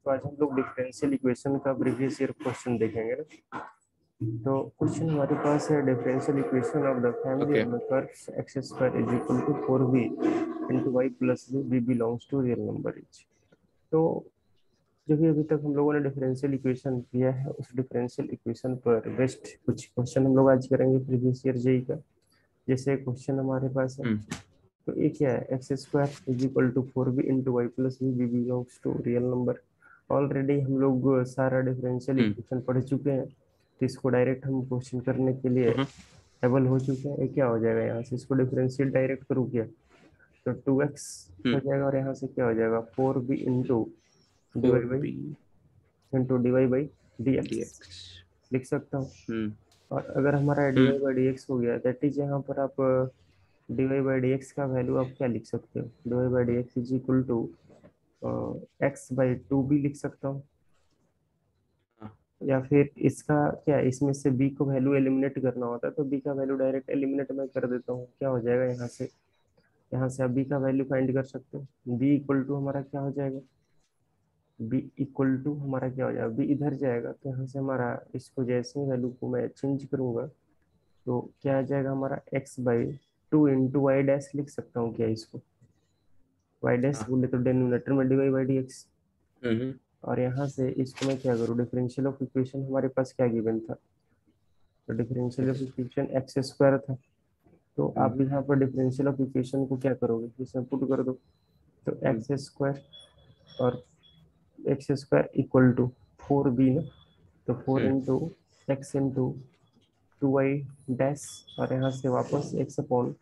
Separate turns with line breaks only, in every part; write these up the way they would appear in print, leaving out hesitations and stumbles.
तो आज हम लोग डिफरेंशियल इक्वेशन का प्रीवियस ईयर क्वेश्चन देखेंगे ना। तो क्वेश्चन हमारे पास है differential equation of the family
Okay.
Of the curves X square is equal to 4b into y plus b belongs to real number each. तो जो भी अभी तक हम लोगों ने डिफरेंशियल इक्वेशन किया है उस डिफरेंशियल इक्वेशन पर बेस्ट कुछ क्वेश्चन हम लोग आज करेंगे प्रीवियस ईयर जेई का। जैसे क्वेश्चन हमारे पास है, तो ये क्या है, X square is equal to 4b into Y plus B belongs to real number. Already हम लोग सारा डिफरेंशियल इक्वेशन पढ़ चुके हैं, तो इसको डायरेक्ट हम क्वेश्चन करने के लिए एबल हो चुके हैं। ये क्या हो जाएगा, यहाँ से इसको डिफरेंशियल डायरेक्ट करूँ क्या, तो 2x हो जाएगा और यहाँ से क्या हो जाएगा 4b into divide by
4b
divide by dx
dx.
लिख सकता हूँ।
हम्म
और अगर हमारा
हम्म
डिवाइड बाई dx हो गया, दैट इज यहाँ पर आप डिवाइड बाई dx का वैल्यू आप क्या लिख सकते हो, divide by dx is equal to X by two भी लिख सकता हूँ।
हाँ,
या फिर इसका क्या है, इसमें से b को वैल्यू एलिमिनेट करना होता है, तो b का वैल्यू डायरेक्ट एलिमिनेट मैं कर देता हूँ। क्या हो जाएगा यहाँ से आप b का वैल्यू फाइंड कर सकते हो। b इक्वल टू हमारा क्या हो जाएगा, b इक्वल टू हमारा क्या हो जाएगा, b इधर जाएगा तो यहाँ से हमारा इसको जैसे ही वैल्यू को मैं चेंज करूंगा तो क्या आ जाएगा हमारा X by two into Y dash लिख सकता हूँ क्या इसको, वाई डैश
हाँ.
बोले तो डिनोमिनेटर में डिवाइड बाई dx।
हम्म
और यहाँ से इसको मैं क्या करूँ, डिफरेंशियल ऑफ इक्वेशन हमारे पास क्या गिवन था, तो differential of
X.
Equation x square था। तो आप
हम्म
यहाँ पर डिफरेंशियल ऑफ इक्वेशन को क्या करोगे, इसमें पुट कर दो, तो
हम्म
एक्स स्क्वायर और x square equal to 4b ना, तो 4
hmm
into x into 2y dash, और यहाँ से वापस एक्स अपॉन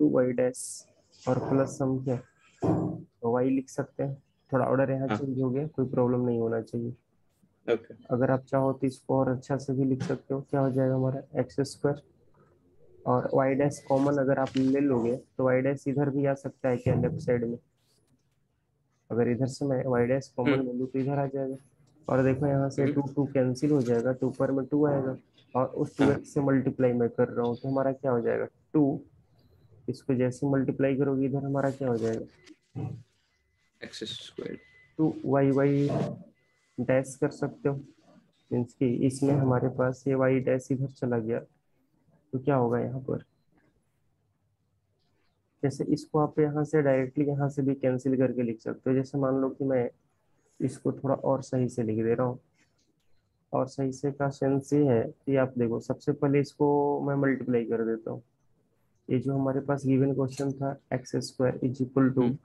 2y डैश, और प्लस हम क्या y लिख सकते हैं। थोड़ा ऑर्डर यहाँ
हाँ.
चेंज हो गया, कोई प्रॉब्लम नहीं होना चाहिए।
Okay.
अगर आप चाहो तो इसको और अच्छा से भी लिख सकते हो, क्या हो जाएगा हमारा एक्स स्क्वायर और वाई डैश कॉमन अगर आप ले लोगे तो वाई डैश इधर भी आ सकता है क्या, लेफ्ट साइड में। अगर इधर से मैं वाई डैश कॉमन ले लूँ तो इधर आ जाएगा। और देखो यहाँ से
हम्म
टू टू कैंसिल हो जाएगा, टू पर में टू आएगा, और उस टू
हाँ.
एक्स से मल्टीप्लाई मैं कर रहा हूँ तो हमारा क्या हो जाएगा टू। इसको जैसे मल्टीप्लाई करोगे इधर हमारा क्या हो जाएगा
X squared.
Two Y Y dash कर सकते हो। मीन्स कि इसमें हमारे पास ये वाई डैश इधर चला गया, तो क्या होगा यहाँ पर, जैसे इसको आप यहाँ से डायरेक्टली यहाँ से भी कैंसिल करके लिख सकते हो। जैसे मान लो कि मैं इसको थोड़ा और सही से लिख दे रहा हूँ, और सही से का सेंस ये है कि आप देखो सबसे पहले इसको मैं मल्टीप्लाई कर देता हूँ। ये जो हमारे पास गिवन क्वेश्चन था x square is equal to,
hmm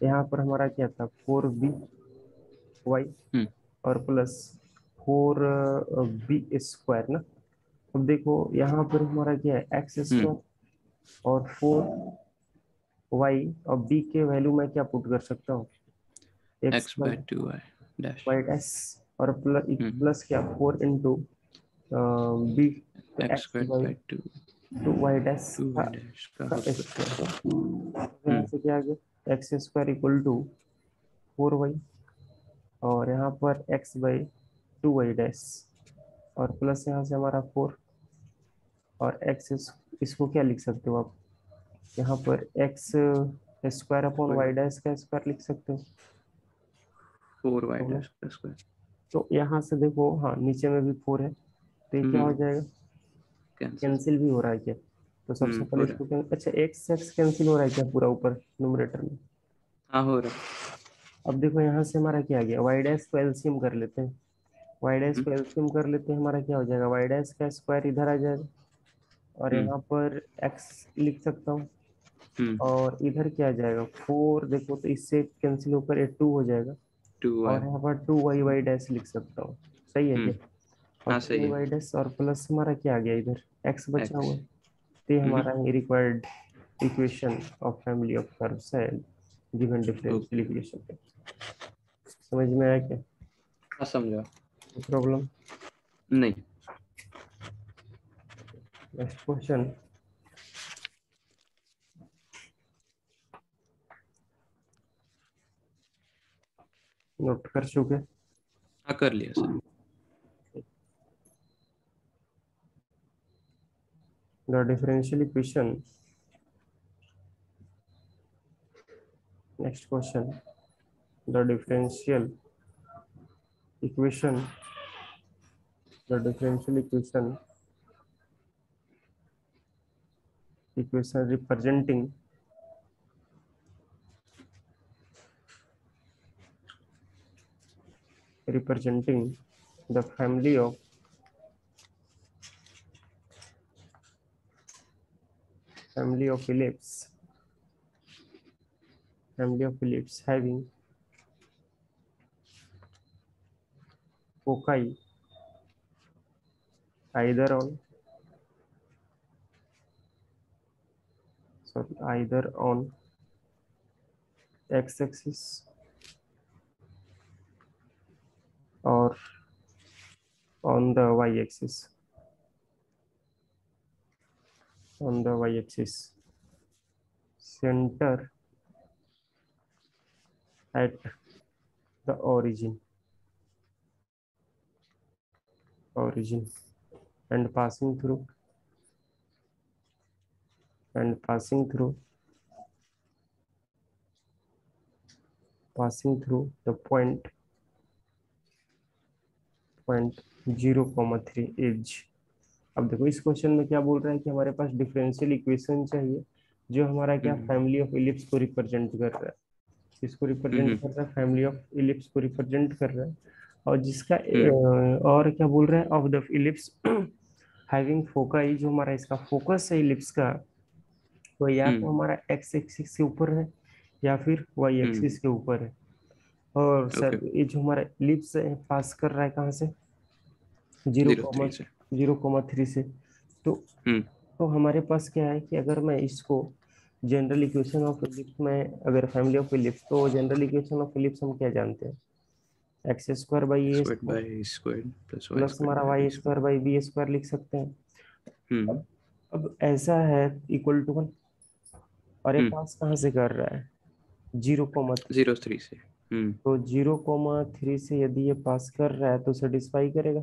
यहाँ पर हमारा क्या था 4b वाई
हम्म
और प्लस 4b स्क्वायर ना। अब देखो यहाँ पर हमारा क्या है एक्स
हम्म
स्क्वायर और 4y और b के वैल्यू मैं क्या पुट कर सकता हूँ, X
X
by
by 2y dash.
Y dash, और प्लस
हम्म
प्लस क्या 4 इंटू बी, तो
X
X
squared
by
by 2
two Y dash
2y
का
dash का
का
होल स्क्वायर.
स्क्वायर। यहाँ
हम्म
से क्या आ गया x square equal to 4y, और यहाँ पर x by two Y dash, और प्लस यहाँ से हमारा 4, और एक्स, इसको क्या लिख सकते हो आप, यहाँ पर x square upon
square
y dash का स्क्वायर लिख सकते हो।
4y
तो
dash का square.
तो यहाँ से देखो हाँ नीचे में भी 4 है, तो ये क्या हो
हम्म
जाएगा,
कैंसिल.
कैंसिल भी हो रहा है क्या, तो सबसे पहले
हो रहा है.
इसको अच्छा एक्स एक्स कैंसिल हो रहा है क्या पूरा ऊपर न्यूमरेटर में।
हाँ हो रहा है.
अब देखो यहाँ से हमारा क्या आ गया, वाई डैश को एलसीएम कर लेते हैं, वाई डैश
हम्म
को एलसीएम कर लेते हैं, हमारा क्या हो जाएगा वाई डैश का स्क्वायर इधर आ जाएगा, और
हम्म
यहाँ पर एक्स लिख सकता हूँ,
हम्म
और इधर क्या आ जाएगा 4, देखो तो इससे कैंसिल होकर ये 2 हो जाएगा,
2y.
और यहाँ पर 2y वाई डैश लिख सकता हूँ। सही है क्या, और
हाँ
टू
सही है.
वाई डैश और प्लस हमारा क्या आ गया इधर एक्स बचा हुआ
X.
है। तो ये
हम्म
हमारा required equation of family of curves है गिवन डिफरेंशियल
ओके.
इक्वेशन। समझ में आया क्या,
हाँ समझा.
प्रॉब्लम।
नहीं.
नेक्स्ट क्वेश्चन, नोट कर चुके।
हाँ कर लिया sir.
The differential equation, next question, the differential equation, the differential equation representing the family of ellipse having foci either on x-axis or on the y-axis. Center at the origin and passing through the point 0,3 as. अब देखो इस question में क्या बोल रहा है कि हमारे पास डिफरेंशियल इक्वेशन चाहिए जो हमारा क्या फैमिली ऑफ इलिप्स को रिप्रेजेंट कर रहा है। इसको रिप्रेजेंट कर रहा है, फैमिली ऑफ इलिप्स को रिप्रेजेंट कर रहा है, और जिसका और क्या बोल रहा है, of the ellipse having foci, जो हमारा इसका फोकस है इलिप्स का, वो या तो हमारा एक्स एक्सिस के ऊपर है या फिर वाई एक्सिस के ऊपर है। और सर ये जो हमारा इलिप्स है पास कर रहा है कहाँ से, 0,3 से। तो हमारे पास क्या है कि अगर मैं इसको जनरल इक्वेशन ऑफ इलिप्स में, अगर फैमिली ऑफ इलिप्स, तो जनरल इक्वेशन ऑफ इलिप्स हम क्या जानते हैं, x square by a square plus हमारा y square by b square लिख सकते हैं। अब ऐसा है इक्वल टू 1, और ये पास कहाँ से कर रहा है, 0,3
से।
तो 0,3 से यदि ये पास कर रहा है तो सेटिस्फाई करेगा।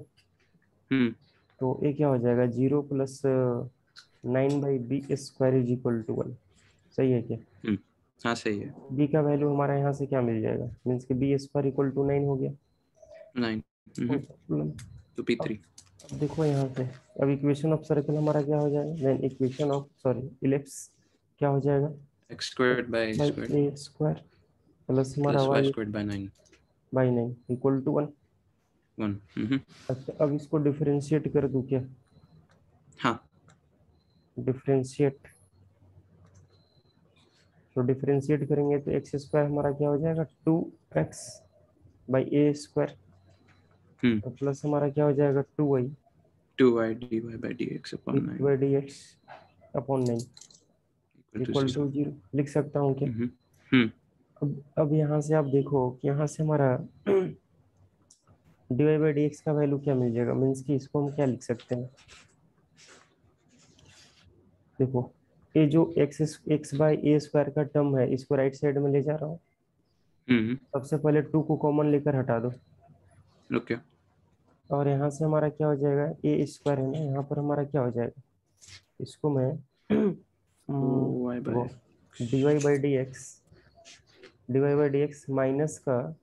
तो ये क्या हो जाएगा, 0 plus 9 by b square is equal to 1। सही है क्या?
हाँ सही है।
बी का वैल्यू हमारा यहाँ से क्या मिल जाएगा, मीन्स कि बी स्क्वायर इक्वल टू 9 हो गया।
9 तो P3।
अब देखो यहाँ से, अब इक्वेशन ऑफ सर्कल हमारा क्या हो जाएगा, देन इक्वेशन ऑफ इलिप्स क्या हो जाएगा,
x squared by
a square plus हमारा
y squared by 9
equal to 1। अच्छा, अब इसको डिफरेंशिएट कर दूं क्या?
हाँ
डिफरेंशिएट, तो डिफरेंशिएट करेंगे तो एक्स स्क्वायर हमारा क्या हो जाएगा, 2x by a square, plus हमारा क्या हो जाएगा 2y
dy by dx upon 9
by D x upon 9 equal to 0 लिख सकता हूँ क्या? अब यहाँ से आप देखो कि यहाँ से हमारा dy बाई डी एक्स का वैल्यू क्या मिल जाएगा, मीन्स कि इसको हम क्या लिख सकते हैं, देखो ये जो x बाई ए स्क्वायर का टर्म है इसको राइट साइड में ले जा रहा हूँ। सबसे पहले 2 को कॉमन लेकर हटा दो।
ओके।
और यहाँ से हमारा क्या हो जाएगा, ए स्क्वायर है ना, यहाँ पर हमारा क्या हो जाएगा, इसको मैं dy by D x minus का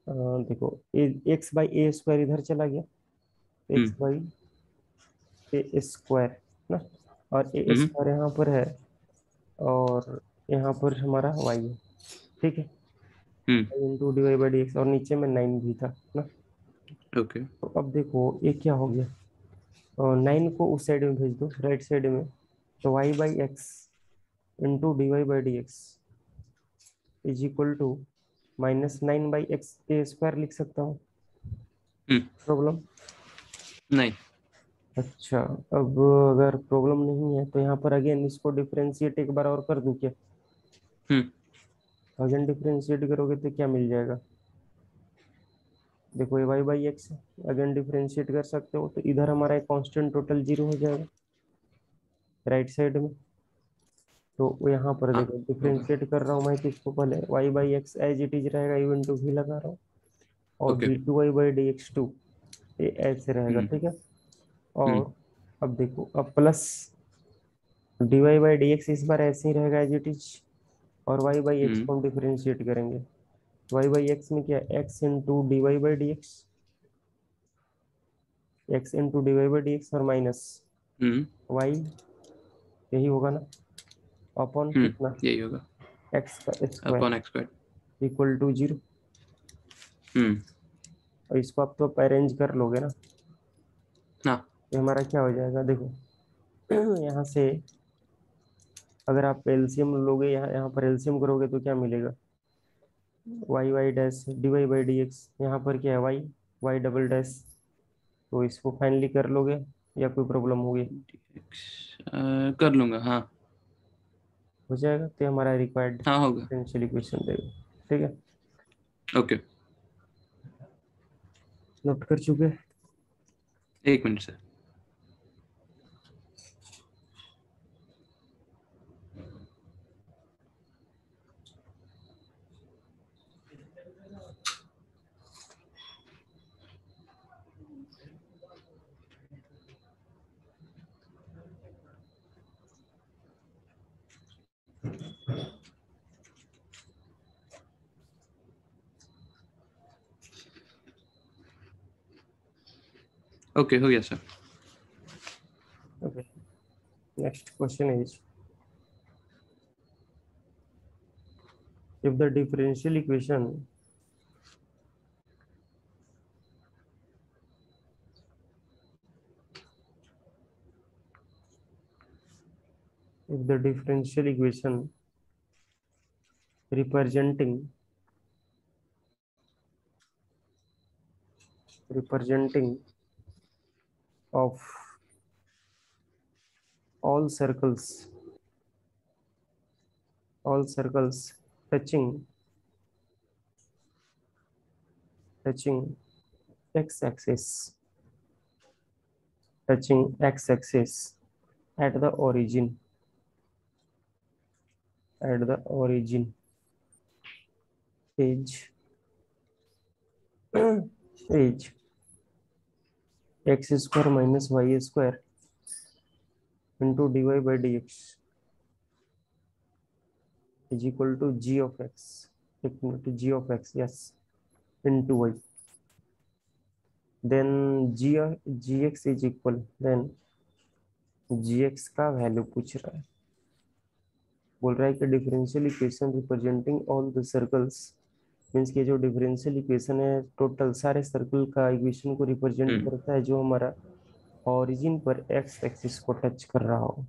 देखो एक्स बाई ए स्क्वायर इधर चला गया, एक्स बाई ए स्क्वायर ना, और ए स्क्वायर यहाँ पर है और यहाँ पर हमारा y है, ठीक है, into d y by D x, और नीचे में 9 भी था ना।
ओके।
तो अब देखो ये क्या हो गया, और 9 को उस साइड में भेज दो राइट साइड में, तो y by x into d y by D x is equal to -9 by x a square लिख सकता हूँ। प्रॉब्लम
नहीं।
अच्छा, अब अगर प्रॉब्लम नहीं है तो यहाँ पर अगेन इसको डिफरेंशिएट एक बार और कर दूं क्या? अगेन डिफरेंशिएट करोगे तो क्या मिल जाएगा, देखो ये y by x again differentiate कर सकते हो, तो इधर हमारा एक कांस्टेंट टोटल 0 हो जाएगा राइट साइड में। तो यहाँ पर देखो डिफरेंशिएट कर रहा हूँ मैं किसको, पहले y by x as it is रहेगा, यू इनटू भी लगा रहा हूँ, और d2y बाई डी एक्स 2 ये ऐसे रहेगा, ठीक है। और अब देखो, अब plus dy by D x इस बार ऐसे ही रहेगा एज इट इज, और y बाई एक्स को हम डिफरेंशिएट करेंगे, y बाई एक्स में क्या, x into d y by D x x into d y by D x और माइनस वाई, यही होगा ना, अपॉन कितना,
यही होगा,
एक्स का square
upon x square
equal to 0। और इसको आप तो अरेंज कर लोगे ना,
हाँ
ये हमारा क्या हो जाएगा देखो। यहाँ से अगर आप एलसीएम लोगे, यहाँ पर एलसीएम करोगे तो क्या मिलेगा, y Y dash d y by D x, यहाँ पर क्या है वाई वाई डबल डैश। तो इसको फाइनली कर लोगे या कोई प्रॉब्लम होगी?
कर लूंगा, हाँ
हो जाएगा, तो ये हमारा रिक्वायर्ड
हाँ होगा,
डिफरेंशियल इक्वेशन देगा। ठीक है,
ओके।
नोट कर चुके?
1 मिनट सर। ओके, हो गया sir.
Okay, next question is, if the differential equation if the differential equation representing of all circles touching x-axis at the origin is is x square minus y square into dy by dx is equal to g of x, equal to g of x, yes, into y, then gx is equal, then gx का value पूछ रहा है, बोल रहा है कि differential equation representing all the circles, means कि जो डिफरेंशियल इक्वेशन है टोटल सारे सर्कल का इक्वेशन को रिप्रेजेंट करता है जो हमारा ओरिजिन पर एक्स एक्सिस को टच कर रहा हो।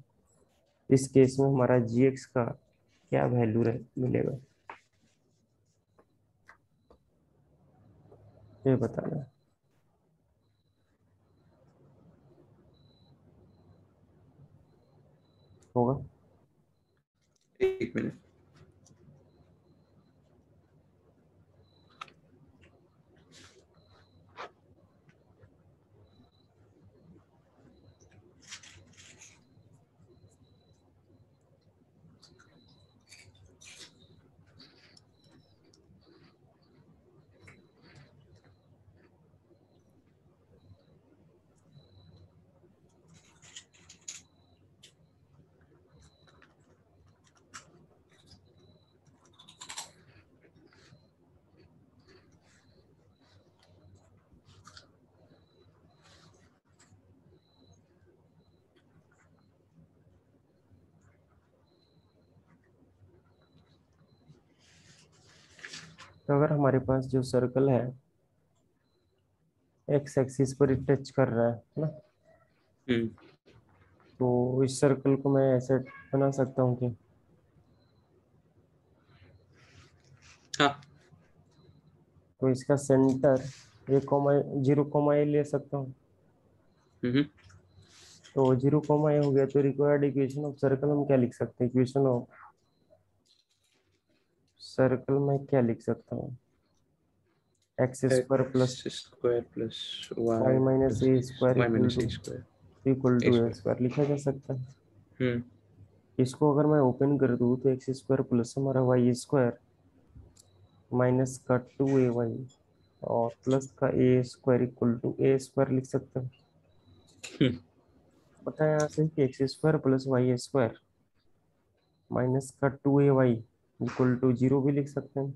इस केस में हमारा gx का क्या वैल्यू मिलेगा, ये बताना है। होगा
1 मिनट।
तो अगर हमारे पास जो सर्कल है एक्स एक्सिस पर टच कर रहा है ना, तो इस सर्कल को मैं ऐसे बना सकता हूँ कि
हाँ
तो इसका सेंटर 0 ए ले सकता हूँ। तो 0 ए हो गया, तो रिक्वायर्ड इक्वेशन ऑफ सर्कल हम क्या लिख सकते हैं, इक्वेशन ऑफ सर्कल में क्या लिख सकता हूँ, x square plus y minus a square equal to a square लिखा जा सकता है। इसको अगर मैं ओपन कर दूँ तो एक्स स्क्वायर प्लस हमारा वाई स्क्वायर माइनस का 2ay और प्लस का a square equal to a square लिख सकते हैं। पता है यहाँ से कि x square plus y square minus का 2ay इक्वल टू 0 भी लिख सकते हैं,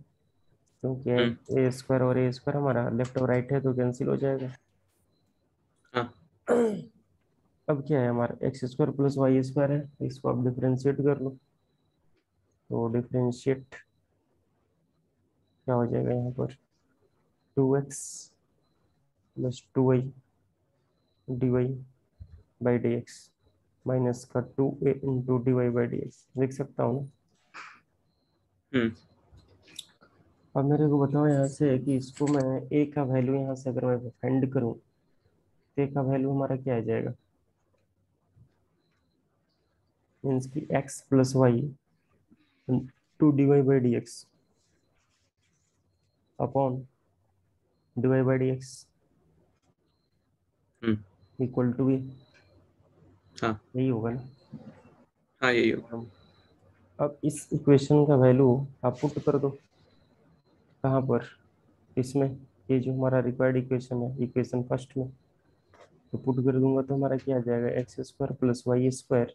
क्योंकि ए स्क्वायर और ए स्क्वायर हमारा लेफ्ट और राइट है तो कैंसिल हो जाएगा।
हाँ
अब क्या है हमारा x square plus y square है, इसको आप डिफ्रेंशिएट कर लो। तो डिफ्रेंशिएट क्या हो जाएगा यहाँ पर, 2x plus 2y d y by D x minus का 2a into d y by D x लिख सकता हूँ ना।
हम्म
अब मेरे को बताओ यहाँ से कि इसको मैं a का वैल्यू यहाँ से अगर मैं फाइंड करूँ तो a का वैल्यू हमारा क्या आ जाएगा, मीन्स की x plus y to d y by D x upon d y by D x
hmm
equal to b,
हाँ
यही होगा ना।
हाँ यही होगा।
अब इस इक्वेशन का वैल्यू आप पुट कर दो कहाँ पर, इसमें, ये जो हमारा रिक्वायर्ड इक्वेशन है इक्वेशन फर्स्ट में, तो पुट कर दूंगा तो हमारा क्या आ जाएगा, x square plus y square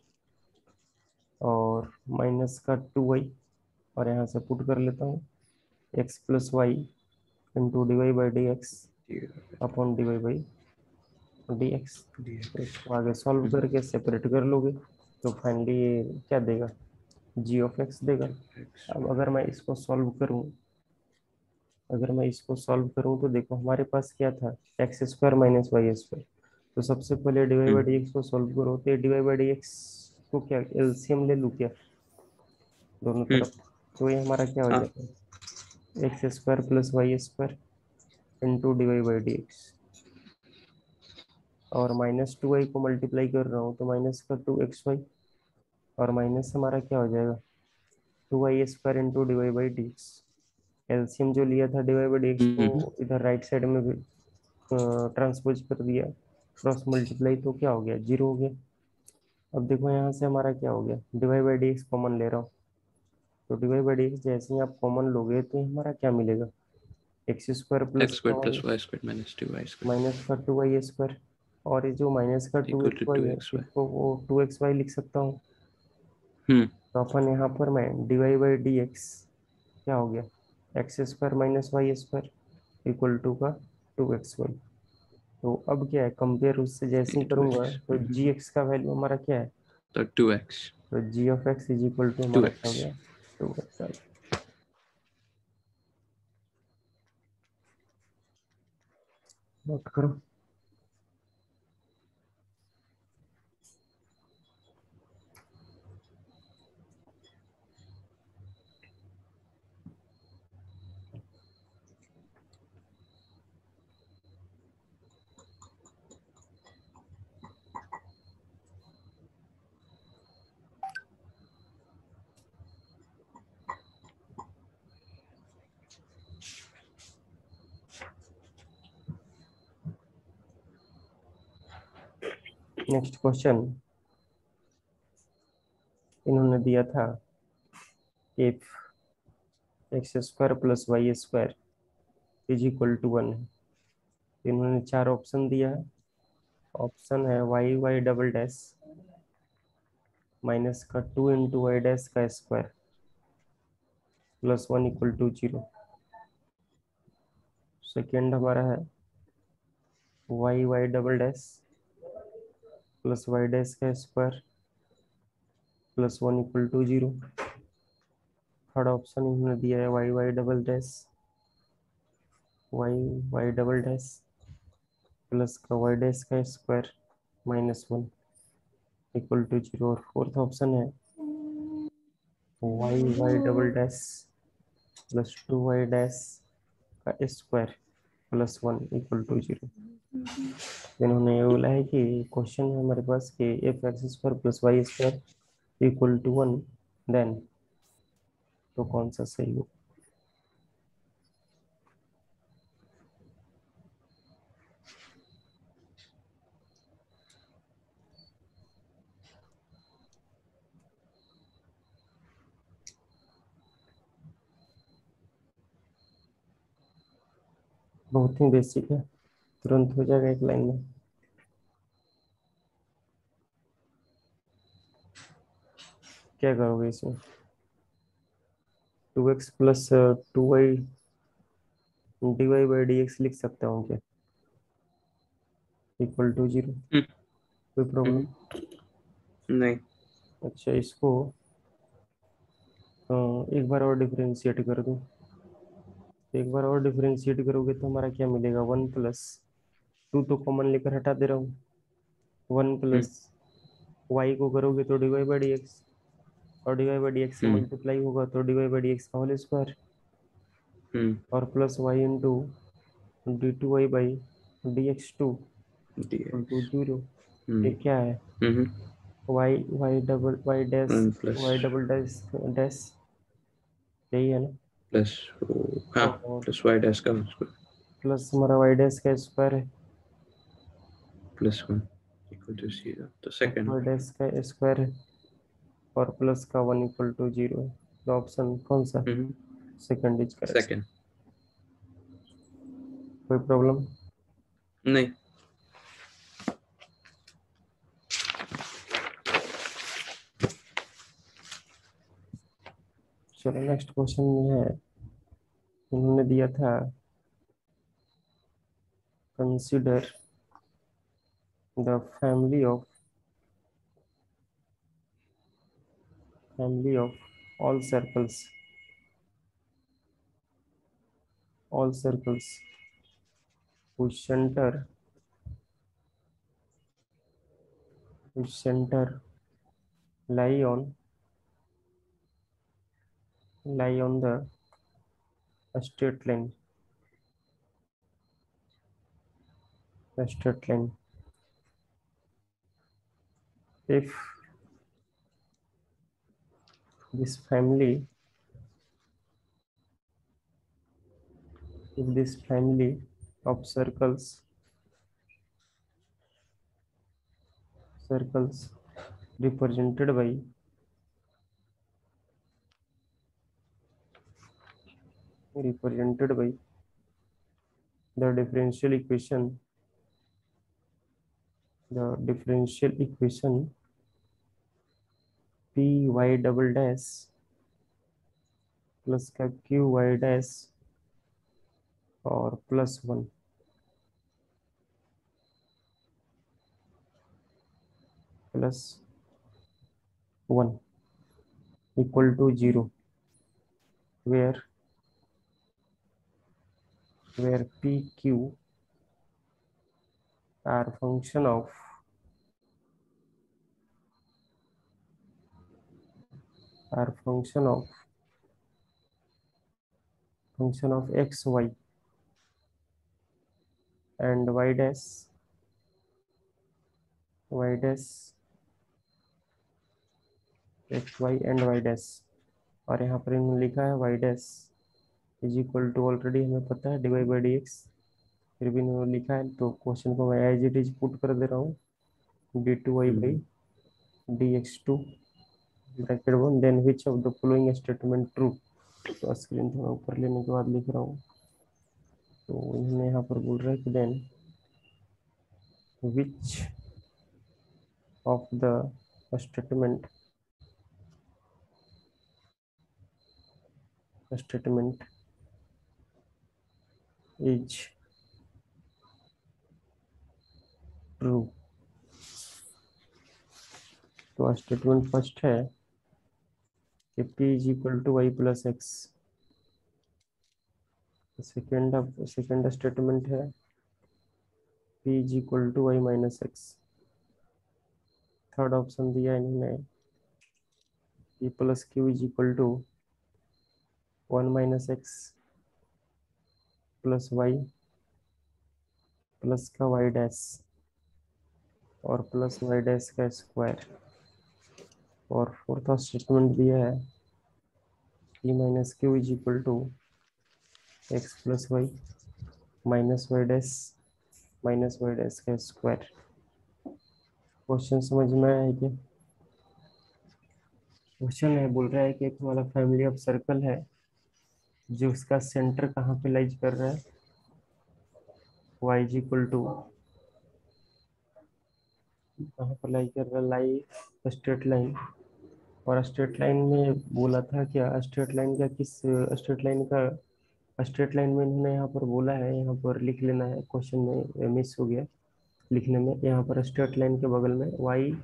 और माइनस का 2y, और यहाँ से पुट कर लेता हूँ x plus y into d y by D x upon d y by D x. तो इसको आगे सॉल्व करके सेपरेट कर लोगे तो फाइनली ये क्या देगा, जी ऑफ एक्स देगा। अब अगर मैं इसको सॉल्व करूँ, अगर मैं इसको सॉल्व करूँ तो देखो हमारे पास क्या था, x square minus y square. तो सबसे पहले डी बाई डी एक्स को सॉल्व करो तो डी बाई डी एक्स को क्या एलसीएम ले लूँ क्या दोनों तरफ, तो ये हमारा क्या हो
हाँ
जाएगा, x square plus y square into d y by D x, और माइनस 2y को मल्टीप्लाई कर रहा हूँ तो माइनस का 2xy, और माइनस हमारा क्या हो जाएगा, 2y square into d y by D x. LCM जो लिया था d y by D x को इधर राइट साइड में भी ट्रांसपोज कर दिया, क्रॉस मल्टीप्लाई तो क्या हो गया, जीरो हो गया। अब देखो यहाँ से हमारा क्या हो गया, divide by D x common ले रहा हूँ, तो डिवाइड बाई डी एक्स जैसे ही आप कॉमन लोगे तो हमारा क्या मिलेगा, एक्स स्क्वायर
एक्स
प्लस का
square
y
plus y square minus two y square
minus का 2y स्क्वायर, और ये जो माइनस का two
equal
x
two
y
two
है
एक्स वाई।
इसको वो 2xy लिख सकता हूँ।
हम्म
तो अपन यहाँ पर मैं डिवाइड बाई डी एक्स क्या हो गया, x square minus y square equal to का 2xy। तो अब क्या है, कंपेयर उससे जैसे ही
टू
करूंगा
एक्स
तो जी एक्स का वैल्यू हमारा क्या है,
तो टू एक्स
तो g of x is equal to
two
हमारा क्या हो
एक्स।
गया, 2x। नोट करो। नेक्स्ट क्वेश्चन इन्होंने दिया था, if x square plus y square is equal to 1 है। इन्होंने चार ऑप्शन दिया है, ऑप्शन है y y double dash minus का 2 इंटू वाई डैश का square plus 1 equal to 0। Second हमारा है y y double dash plus y dash का square plus 1 equal to 0। Third option इन्होंने दिया है y y double dash y y double dash plus का y dash का square minus 1 equal to 0। और fourth option है y y double dash plus 2y dash का square plus 1 equal to 0। इन्होंने ये बोला है कि क्वेश्चन है हमारे पास कि f x square plus y square equal to 1 then, तो कौन सा सही हो। बहुत ही बेसिक है, तुरंत हो जाएगा एक लाइन में। क्या करोगे इसमें, 2x plus 2y d y by D x लिख सकता हूँ क्या, इक्वल टू 0। कोई प्रॉब्लम?
नहीं।
अच्छा, इसको एक बार और डिफरेंशिएट कर दूं। एक बार और डिफरेंशिएट करोगे तो हमारा क्या मिलेगा? 1 + 2 तो कॉमन लेकर हटा दे रहा हूँ। 1 प्लस वाई को करोगे तो dy बाई डी एक्स, और dy बाई डी एक्स से मल्टीप्लाई होगा तो dy बाई डी एक्स का होल स्क्वायर, और plus y into d2y by D x two equal to
dx
0। ये क्या है? Y double y dash,
plus
y double dash dash, यही है ना?
प्लस हाँ
और
प्लस वाई डैश का
प्लस हमारा वाई डैश का स्क्वायर है,
+1 इक्वल टू 0, तो सेकंड।
वाई डैश का स्क्वायर है, और प्लस का 1 इक्वल टू 0 है। तो ऑप्शन कौन सा? Second is correct.
सेकंड।
कोई प्रॉब्लम?
नहीं।
चलो नेक्स्ट क्वेश्चन में है, उन्होंने दिया था consider the family of all circles, all circles whose center lie on the straight line, if this family of circles represented by the differential equation py double dash plus का qy dash और +1 equal to 0, where pq are function of x, y, and y dash x, y and y dash, और यहाँ पर इन्होंने लिखा है y dash is equal to, already हमें पता है dy बाई डी एक्स, फिर भी इन्होंने लिखा है तो क्वेश्चन को मैं एज इट इज पुट कर दे रहा हूँ, d2y by D x two bracket 1, then which of the following statement true. तो स्क्रीन थोड़ा ऊपर लेने के बाद लिख रहा हूँ। तो इन्होंने यहाँ पर बोल रहा है कि then which of the statement is true. तो स्टेटमेंट फर्स्ट है कि p is equal to y plus x. Second statement है p is equal to y minus x. Third option दिया है इन्होंने p plus q is equal to 1 minus x plus y plus का y dash और plus y dash का square. और fourth statement दिया है p minus q is equal to x plus y minus y dash का square. Question समझ में आया है क्या? क्वेश्चन है, बोल रहा है कि एक हमारा फैमिली ऑफ सर्कल है जो उसका सेंटर कहाँ पे लाइज कर रहा है, y इज इक्वल टू कहाँ पर लाइज कर रहा है, स्ट्रेट लाइन। और स्ट्रेट लाइन में बोला था क्या, स्ट्रेट लाइन का किस स्ट्रेट लाइन में इन्होंने यहाँ पर बोला है, यहाँ पर लिख लेना है, क्वेश्चन में मिस हो गया। लिखने में। यहाँ पर स्ट्रेट लाइन के बगल में y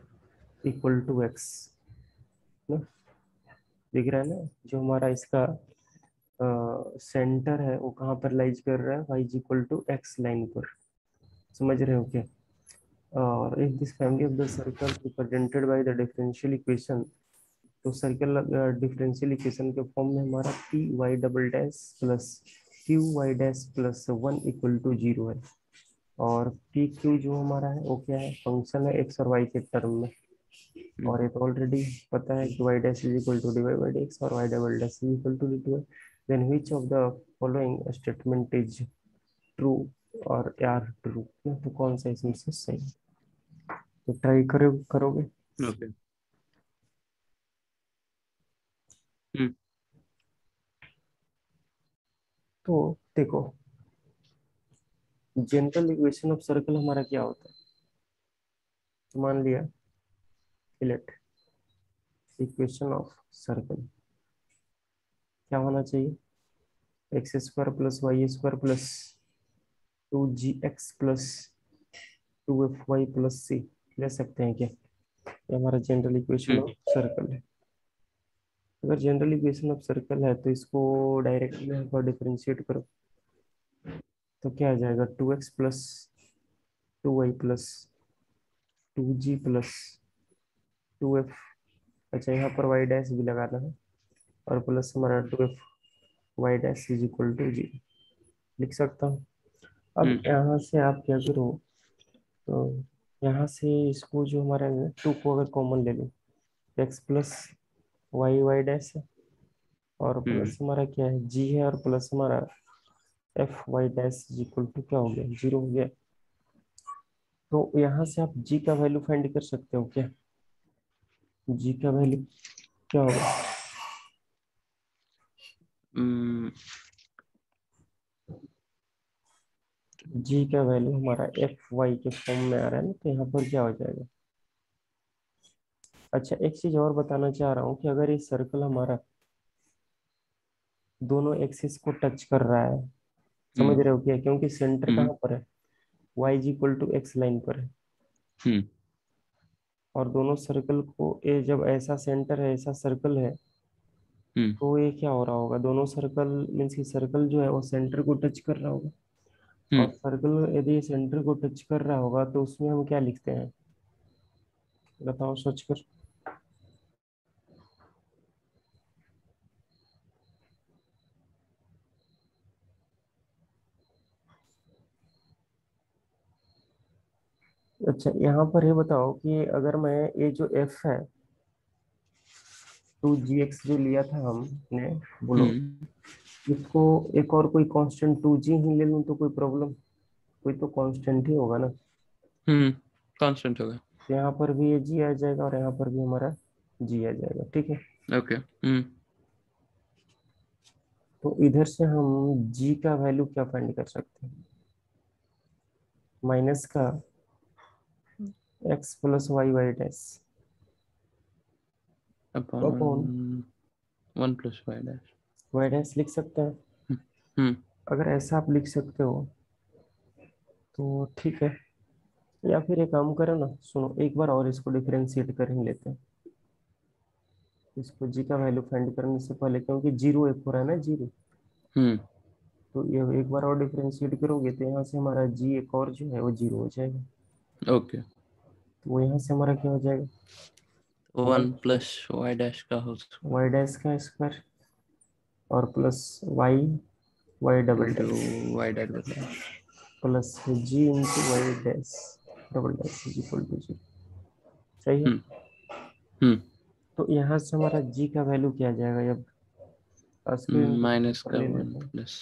इक्वल टू एक्स ना, दिख रहा है ना, जो हमारा इसका सेंटर है वो कहाँ पर लाइज कर रहा है, y equal to x line पर। समझ रहे हो क्या? और if this family of the circle represented by the differential equation, तो सर्कल डिफरेंशियल इक्वेशन के फॉर्म में हमारा p y double dash plus q y dash plus one equal to zero है। और पी क्यू जो हमारा है वो क्या है, फंक्शन है एक्स और वाई के टर्म में। और ये तो ऑलरेडी पता है कि y dash is equal to d y by D x और y double dash is equal to d two y. Then which of the following statement is true और आर ट्रू, तो कौन सा इसमें से सही है? तो ट्राई करोगे।
ओके। हम्म
तो देखो, जनरल इक्वेशन ऑफ सर्कल हमारा क्या होता है, तो मान लिया लेट इक्वेशन ऑफ सर्कल क्या होना चाहिए, x square plus y square plus 2gx plus 2fy plus c, ले सकते हैं क्या? ये हमारा general equation
hmm
of circle है। अगर जनरल इक्वेशन ऑफ सर्कल है तो इसको डायरेक्टली यहाँ पर डिफरेंशिएट करो, तो क्या आ जाएगा, 2x plus 2y plus 2g plus 2f। अच्छा, यहाँ पर y डैश भी लगाना है, और प्लस हमारा 2f y dash is equal to 0 लिख सकता हूँ। अब
हम्म
यहाँ से आप क्या करो, तो यहाँ से इसको जो हमारा 2 को अगर कॉमन ले लो, x प्लस वाई डैश है, और
हम्म
प्लस हमारा क्या है, g है, और प्लस हमारा f y dash is equal to क्या हो गया, 0 हो गया। तो यहाँ से आप g का वैल्यू फाइंड कर सकते हो क्या, g का वैल्यू क्या होगा?
हम्म,
g का वैल्यू हमारा एफ वाई के फॉर्म में आ रहा है ना, तो यहाँ पर क्या हो जाएगा। अच्छा, एक चीज और बताना चाह रहा हूँ कि अगर ये सर्कल हमारा दोनों एक्सिस को टच कर रहा है, समझ
हम्म
रहे हो क्या, क्योंकि सेंटर
हम्म
कहाँ पर है, y is equal to x line पर है।
हम्म
और दोनों सर्कल को, ये जब ऐसा सेंटर है, ऐसा सर्कल है,
हम्म
तो ये क्या हो रहा होगा, दोनों सर्कल मीन्स की सर्कल जो है वो सेंटर को टच कर रहा होगा।
हम्म
और सर्कल यदि सेंटर को टच कर रहा होगा तो उसमें हम क्या लिखते हैं, बताओ सोच कर। अच्छा, यहाँ पर ये बताओ कि अगर मैं ये जो एफ है 2gx जो लिया था हमने, बोलो
हम्म
इसको एक और कोई कांस्टेंट 2g ही ले लूँ तो कोई प्रॉब्लम, कोई तो कांस्टेंट ही होगा ना।
कांस्टेंट होगा।
तो यहाँ पर भी ये जी आ जाएगा और यहाँ पर भी हमारा जी आ जाएगा, ठीक है।
ओके।
तो इधर से हम जी का वैल्यू क्या फाइंड कर सकते हैं, माइनस का x plus y Y dash upon
upon 1 + y'।
Y dash लिख सकते हैं।
हम्म
अगर ऐसा आप लिख सकते हो तो ठीक है, या फिर एक काम करो ना, सुनो एक बार और इसको डिफरेंशिएट कर ही लेते हैं। इसको जी का वैल्यू फाइंड करने से पहले, क्योंकि जीरो एक हो रहा है ना, जीरो,
हम्म
तो ये एक बार और डिफरेंशिएट करोगे तो यहाँ से हमारा जी एक और जो है वो जीरो हो जाएगा।
ओके।
तो वो यहाँ से हमारा क्या हो जाएगा,
1 + y' का हो सकता
वाई डैश का स्क्वायर और plus y y double
into
dash
y'।
Plus g into Y dash double dash is equal to g. सही है।
हम्म हम्म
तो यहाँ से हमारा जी का वैल्यू क्या आ जाएगा, जब स्क्रीन
माइनस
ऊपर
का
ले
वन
लेते हैं,
प्लस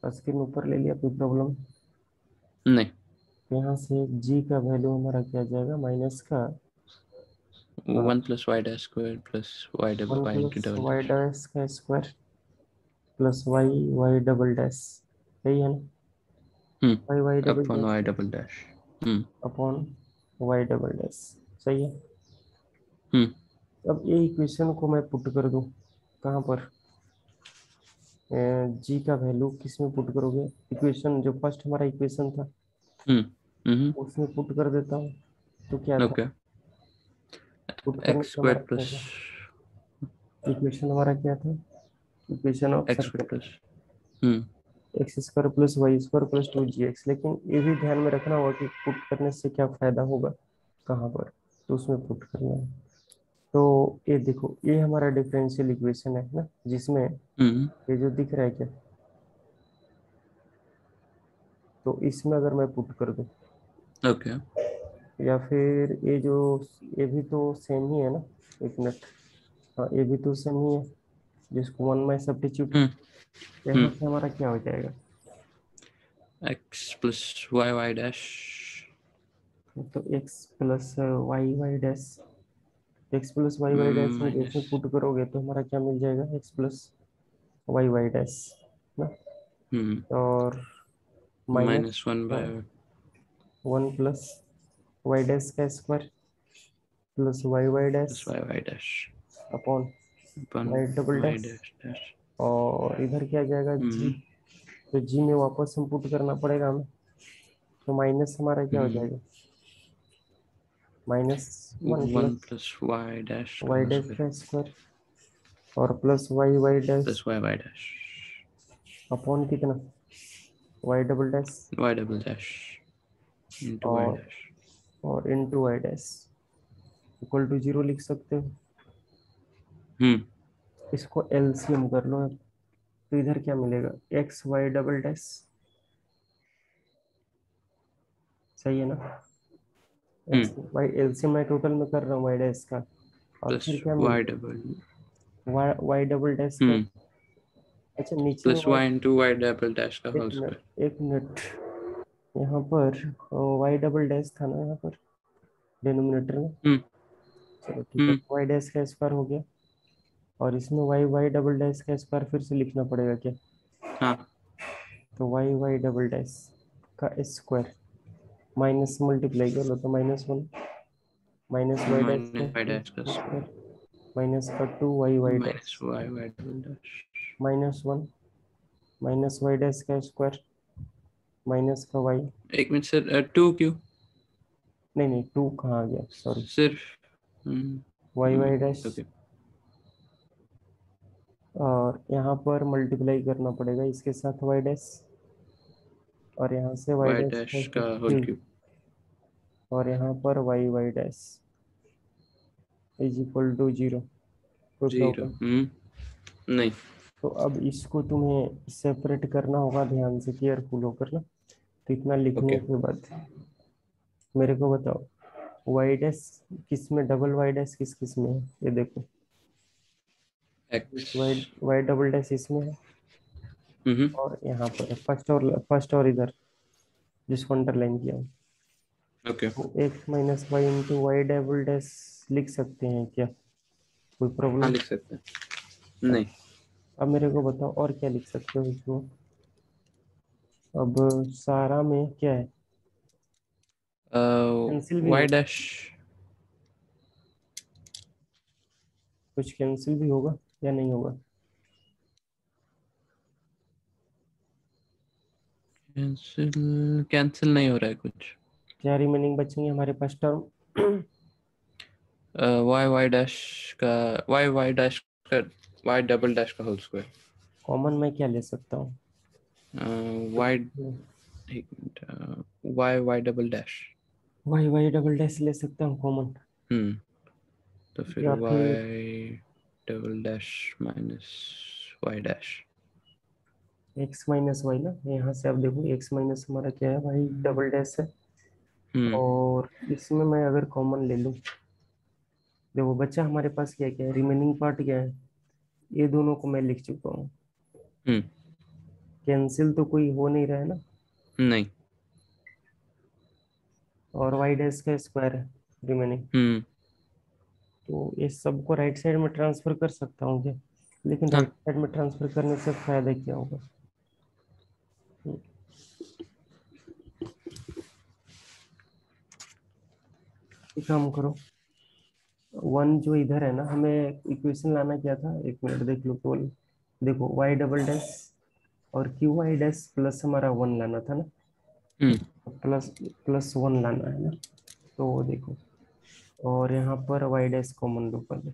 स्क्रीन ऊपर ले लिया, कोई प्रॉब्लम।
नहीं,
यहाँ से जी का वैल्यू हमारा क्या आ जाएगा, माइनस का
1 + y' plus y'
one
y into
plus
double
y
dash.
Dash का square plus y y double dash, सही है ना, y y double
upon
dash
y'। Hmm
upon y double dash, सही है।
हम्म
अब ये इक्वेशन को मैं पुट कर दूं कहाँ पर, जी का वैल्यू किस में पुट करोगे, इक्वेशन जो फर्स्ट हमारा इक्वेशन था,
हम्म
उसमें पुट कर देता हूँ। तो क्या था,
ओके,
पुट करने
एक्स
से
स्क्वायर
हमारा क्या
प्लस
था, इक्वेशन हमारा क्या था, equation of
x square
circle
plus
x square plus y square plus 2gx। लेकिन ये भी ध्यान में रखना होगा कि पुट करने से क्या फायदा होगा, कहाँ पर, तो उसमें पुट करना है। तो ये देखो, ये हमारा डिफरेंशियल इक्वेशन है ना, जिसमें ये जो दिख रहा है क्या, तो इसमें अगर मैं पुट कर दूं,
ओके,
या फिर ये जो, ये भी तो सेम ही है ना, एक मिनट, हाँ ये भी तो सेम ही है, जिसको वन में सब्स्टिट्यूट, यहाँ से हमारा क्या हो जाएगा,
x plus y Y dash
तो x plus y Y dash, x plus y Y dash में
माइनस
जैसे पुट करोगे तो हमारा क्या मिल जाएगा, x plus y Y dash ना, और minus
minus one by
one plus y dash का square plus y Y dash
plus y Y dash
upon
upon
y double
y
dash,
dash dash
और इधर क्या जाएगा जी, तो जी में वापस हम पुट करना पड़ेगा हमें, तो माइनस हमारा क्या हो जाएगा, minus one
one
plus
plus y dash का
वाई
होल
डैश
स्क्वायर
का स्क्वायर और plus y Y dash
plus y Y dash
upon कितना, y double dash
y double dash into y
और
dash
into y dash equal to 0 लिख सकते हो। इसको LCM कर लो, तो इधर क्या मिलेगा, एक्स वाई डबल डैश, सही है ना, एक्स वाई एलसीएम मैं टोटल में कर रहा हूँ वाई डैश का, और
प्लस
फिर क्या मिल
वाई डबल
जाएगा, वाई वाई डबल डैश का, अच्छा नीचे में
plus y into y double dash का होल स्क्वायर
एक मिनट, यहाँ पर वाई डबल डैश था ना यहाँ पर डिनोमिनेटर में, चलो ठीक है, वाई डैश का स्क्वायर हो गया, और इसमें वाई वाई डबल डैश का स्क्वायर फिर से लिखना पड़ेगा क्या,
हाँ
तो वाई वाई डबल डैश का स्क्वायर माइनस मल्टीप्लाई कर लो तो -1 माइनस वाई डैश का
माइनस वाई डैश का
स्क्वायर माइनस का 2 y Y dash
minus y y double dash
-1 minus y dash का स्क्वायर माइनस का वाई,
एक मिनट सर, टू क्यों,
नहीं नहीं 2 कहाँ आ गया, सॉरी,
सिर्फ
वाई वाई डैश,
ओके
और यहाँ पर मल्टीप्लाई करना पड़ेगा इसके साथ वाई डैश, और यहाँ से वाई
वाई
डैश का
डैश का होल
क्यूब,
क्यूब
और यहाँ पर y Y dash is equal to 0, कोई
जीरो
प्रॉब्लम।
नहीं
तो अब इसको तुम्हें सेपरेट करना होगा, ध्यान से केयरफुल होकर ना, तो इतना लिखने
ओके
के बाद मेरे को बताओ, वाई डैश किस में, डबल वाई डैश किस किस में है, ये देखो,
x
y y double dash इसमें है, और यहाँ पर फर्स्ट और इधर जिसको अंडरलाइन किया हूँ,
ओके
तो x minus y into y double dash लिख सकते हैं क्या, कोई
हाँ
प्रॉब्लम।
लिख सकते हैं नहीं
अब मेरे को बताओ और क्या लिख सकते हो इसको, अब सारा में क्या है, कैंसिल भी
वाई
होगा,
डैश
कुछ कैंसिल भी होगा या नहीं होगा,
कैंसिल कैंसिल नहीं हो रहा है कुछ
क्या रिमेनिंग बचेंगे हमारे पास टर्म,
वाई वाई डैश का वाई वाई डैश का वाई डबल डैश का होल स्क्वायर
कॉमन मैं क्या ले सकता हूँ,
वाई एक मिनट y y double dash
y y double dash ले सकता हूँ कॉमन,
तो फिर
या फिर
y double dash minus y dash
x minus y ना, यहाँ से आप देखो एक्स माइनस हमारा क्या है, वाई डबल डैश है, और इसमें मैं अगर कॉमन ले लूँ, देखो बच्चा हमारे पास क्या क्या है, रिमेनिंग पार्ट क्या है, ये दोनों को मैं लिख चुका हूँ, कैंसिल तो कोई हो नहीं रहा है ना,
नहीं
और वाई डैश का स्क्वायर है रिमेनिंग, तो ये सबको राइट साइड में ट्रांसफर कर सकता हूँ क्या, लेकिन
हाँ
राइट साइड में ट्रांसफर करने से फायदा क्या होगा, एक काम करो, वन जो इधर है ना, हमें इक्वेशन लाना क्या था, एक मिनट देख लो केवल, देखो वाई डबल डैश और क्यू वाई डैश प्लस हमारा वन लाना था ना, प्लस प्लस वन लाना है ना, तो देखो, और यहाँ पर वाई डैश कॉमन लो पहले।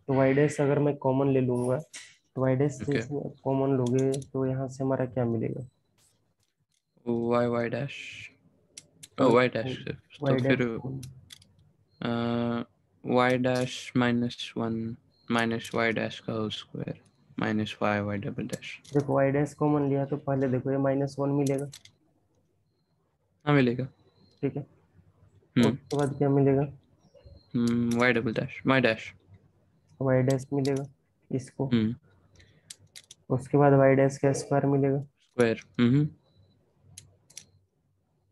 तो वाई डैश अगर मैं कॉमन ले लूंगा, तो वाई डैश से
ओके,
इसमें कॉमन लोगे तो यहाँ से हमारा क्या मिलेगा?
Y Y dash,
plus
y dash तो
वाई
फिर
dash common.
Y dash minus one minus y dash का whole square minus y y double dash.
देखो वाई डैश कॉमन लिया तो पहले देखो ये माइनस वन मिलेगा,
हाँ मिलेगा।
ठीक है। उसके बाद क्या मिलेगा?
Y double dash y dash.
Y dash मिलेगा इसको।
हम्म,
उसके बाद वाई डैश का स्क्वायर मिलेगा,
स्क्वायर।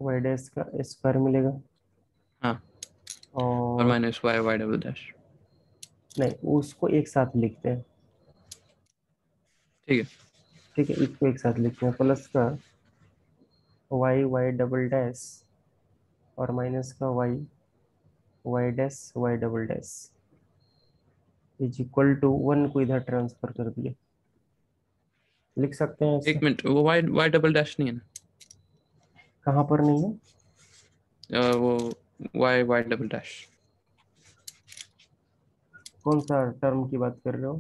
वाई डैश का स्क्वायर मिलेगा।
हाँ, और
और
minus y y double dash.
नहीं, उसको एक साथ लिखते हैं,
ठीक है।
ठीक है, इसको एक साथ लिखते हैं, प्लस का वाई वाई डबल डैश और माइनस का y Y dash y double dash is equal to one को इधर ट्रांसफर कर दिया, लिख सकते हैं ऐसे।
एक मिनट, वो वाई वाई डबल डैश नहीं है ना?
कहाँ पर नहीं है?
वो वाई वाई डबल डैश।
कौन सा टर्म की बात कर रहे हो?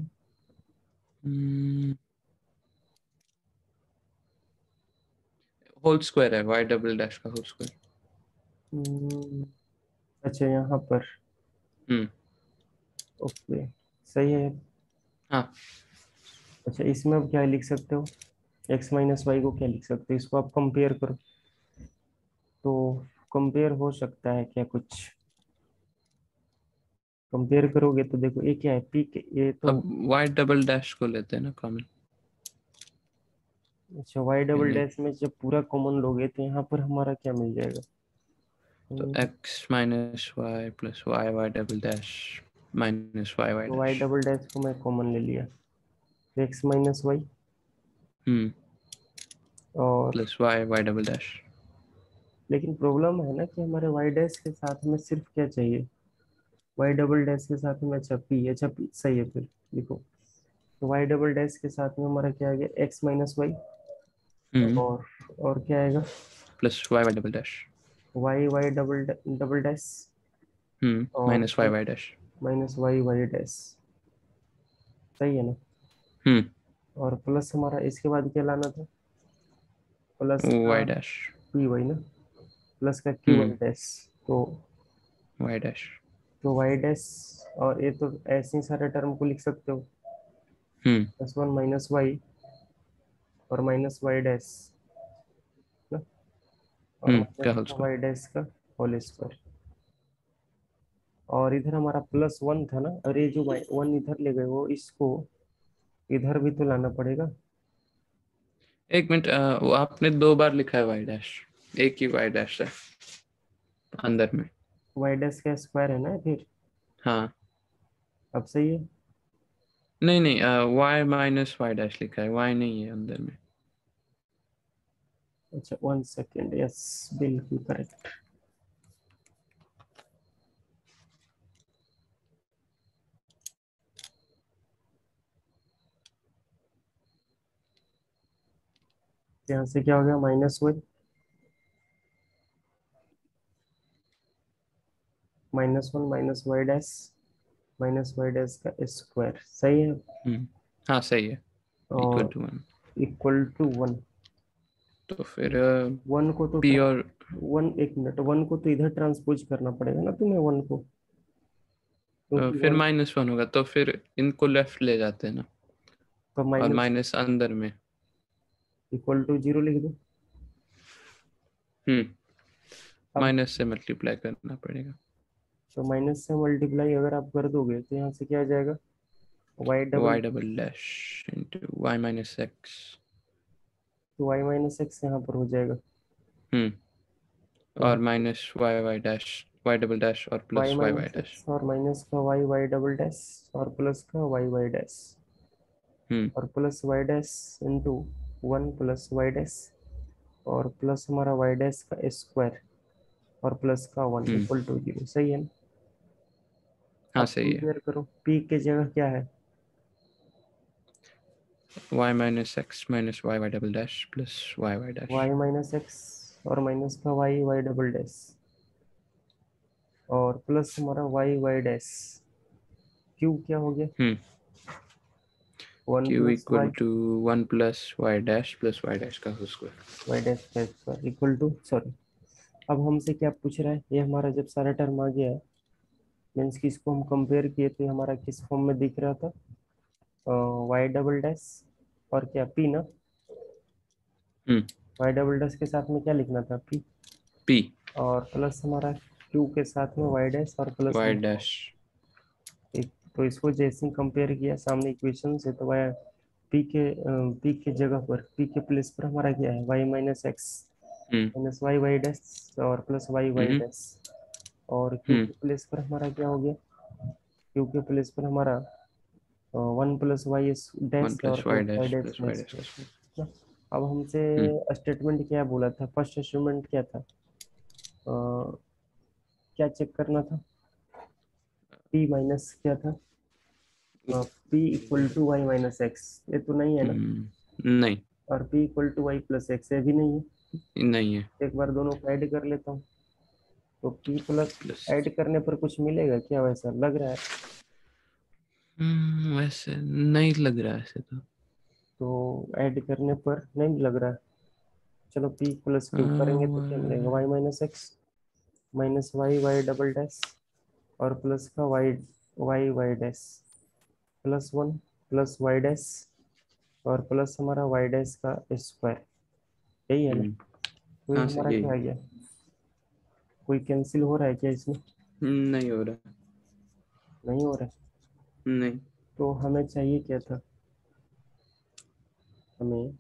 होल स्क्वायर है, वाई डबल डैश का होल स्क्वायर।
हम्म, अच्छा यहाँ पर,
हम्म,
ओके, सही है।
हाँ।
अच्छा इसमें अब क्या लिख सकते हो? एक्स माइनस वाई को क्या लिख सकते हो? इसको आप कंपेयर करो, तो कंपेयर हो सकता है क्या कुछ? कंपेयर करोगे तो देखो ये क्या है, पी के ये तो।
अब वाई डबल डैश को लेते हैं ना कॉमन।
अच्छा वाई डबल
नहीं,
डैश में जब पूरा कॉमन लोगे तो यहाँ पर हमारा क्या मिल जाएगा?
तो x minus y plus y y double dash minus y y
तो वाई
डैश।
डबल डैश को मैं कॉमन ले लिया, एक्स माइनस वाई
हम्म,
और,
plus y y double dash.
लेकिन प्रॉब्लम है ना कि हमारे वाई डैश के साथ में सिर्फ क्या चाहिए? वाई डबल डैश के साथ में अच्छा पी, अच्छा पी सही है फिर। देखो, तो वाई डबल डैश के साथ में हमारा क्या आ गया? एक्स माइनस वाई
हम्म,
और क्या आएगा?
Plus y y double dash.
Y y double double dash और
minus y Y dash.
Minus y Y dash, सही है ना?
हम्म,
और प्लस हमारा इसके बाद क्या लाना था? प्लस का
वाई डैश।
पी वाई ना, प्लस का क्यू वाई
हम्म,
डैश, तो
वाई डैश।
वाई डैश, और ये तो ऐसे ही सारे टर्म को लिख सकते हो,
हम्म,
प्लस वन माइनस वाई और माइनस वाई डैश ना, और
क्या
माइनस
होल
का
स्क्वायर।
वाई डैश का होल स्क्वायर। और इधर हमारा प्लस वन था ना, और ये जो वन इधर ले गए वो इसको इधर भी तो लाना पड़ेगा।
एक मिनट, वो आपने दो बार लिखा है वाई डैश, एक ही वाई डैश है अंदर में।
वाई डैश का स्क्वायर है ना फिर,
हाँ,
अब सही है।
नहीं नहीं, वाई माइनस वाई डैश लिखा है, वाई नहीं है अंदर में।
अच्छा वन सेकेंड, यस बिल्कुल करेक्ट। यहाँ से क्या हो गया? Minus one minus y dash का स्क्वायर, सही है।
हम्म, हाँ सही है, इक्वल
और
to one.
Equal to one.
तो फिर
वन को तो
पी और
वन, एक मिनट, वन को तो इधर ट्रांसपोज करना पड़ेगा ना तुम्हें, वन को, क्योंकि
फिर
वन
माइनस वन होगा, तो फिर इनको लेफ्ट ले जाते हैं ना,
का
और
माइनस
माइनस अंदर में।
इक्वल टू जीरो लिख दो।
हम्म,
अब
माइनस से मल्टीप्लाई करना पड़ेगा।
तो माइनस से मल्टीप्लाई अगर आप कर दोगे तो यहाँ से क्या आ जाएगा? Y double,
y double dash into y minus x.
तो वाई माइनस एक्स यहाँ पर हो जाएगा।
हम्म,
तो
और minus y Y dash y double dash और
y
plus y y
minus
dash.
X और माइनस का वाई वाई डबल डैश और प्लस का वाई वाई डैश
हम्म,
और plus y dash into one plus y dash और plus हमारा y dash का स्क्वायर और प्लस का one
hmm,
equal to zero, सही है ना?
हाँ
अब
सही है।
कंपेयर करो, पी के जगह क्या है?
Y minus x minus y y double dash plus y Y dash.
Y minus x और माइनस का वाई वाई डबल डैश और प्लस हमारा वाई वाई डैश। क्यू क्या हो गया?
हम्म
1
Q
plus
equal
y
to 1 plus y dash plus y dash का whole square.
Y dash का स्क्वायर इक्वल टू, सॉरी, अब हमसे क्या पूछ रहा है? ये हमारा जब सारा टर्म आ गया है, मीन्स कि इसको हम कंपेयर किए तो ये हमारा किस फॉर्म में दिख रहा था? वाई डबल डैश और क्या पी ना?
हम्म
वाई डबल डैश के साथ में क्या लिखना था? पी।
पी
और प्लस हमारा क्यू के साथ में वाई डैश और प्लस
वाई
हमारा
डैश।
एक। तो इसको जैसे ही कंपेयर किया सामने इक्वेशन से तो वाई पी के जगह पर, पी के प्लेस पर हमारा क्या है? वाई माइनस एक्स
हम्म
माइनस वाई वाई डैश और प्लस वाई वाई
हम्म
डैश। और क्यू
हम्म
के प्लेस पर हमारा क्या हो गया? क्यू के प्लेस पर हमारा 1 प्लस वाई
1
डैश और
plus y
plus y
dash
dash
plus
का
वाई डैश का स्क्वायर।
स्क्वायर। अब हमसे स्टेटमेंट क्या बोला था? फर्स्ट स्टेटमेंट क्या था? क्या चेक करना था? पी माइनस क्या था? P equal to y minus x, ये तो नहीं है ना?
नहीं
और P equal to y plus x, ये भी नहीं है।
नहीं है।
एक बार दोनों को ऐड कर लेता हूँ। तो पी प्लस
प्लस
ऐड करने पर कुछ मिलेगा क्या? वैसा लग रहा है।
वैसे नहीं लग रहा है ऐसे तो।
तो ऐड करने पर नहीं लग रहा है। चलो पी प्लस क्यू करेंगे तो क्या मिलेगा? Y minus x minus y y double dash और प्लस का y y Y dash plus 1 plus y dash और प्लस हमारा वाई डैश का स्क्वायर। यही है ना?
हम्म
तो ये
हाँ
हमारा
सही है
क्या आ
ये।
गया? कोई कैंसिल हो रहा है क्या इसमें?
नहीं हो रहा।
नहीं हो रहा है।
नहीं।
तो हमें चाहिए क्या था? हमें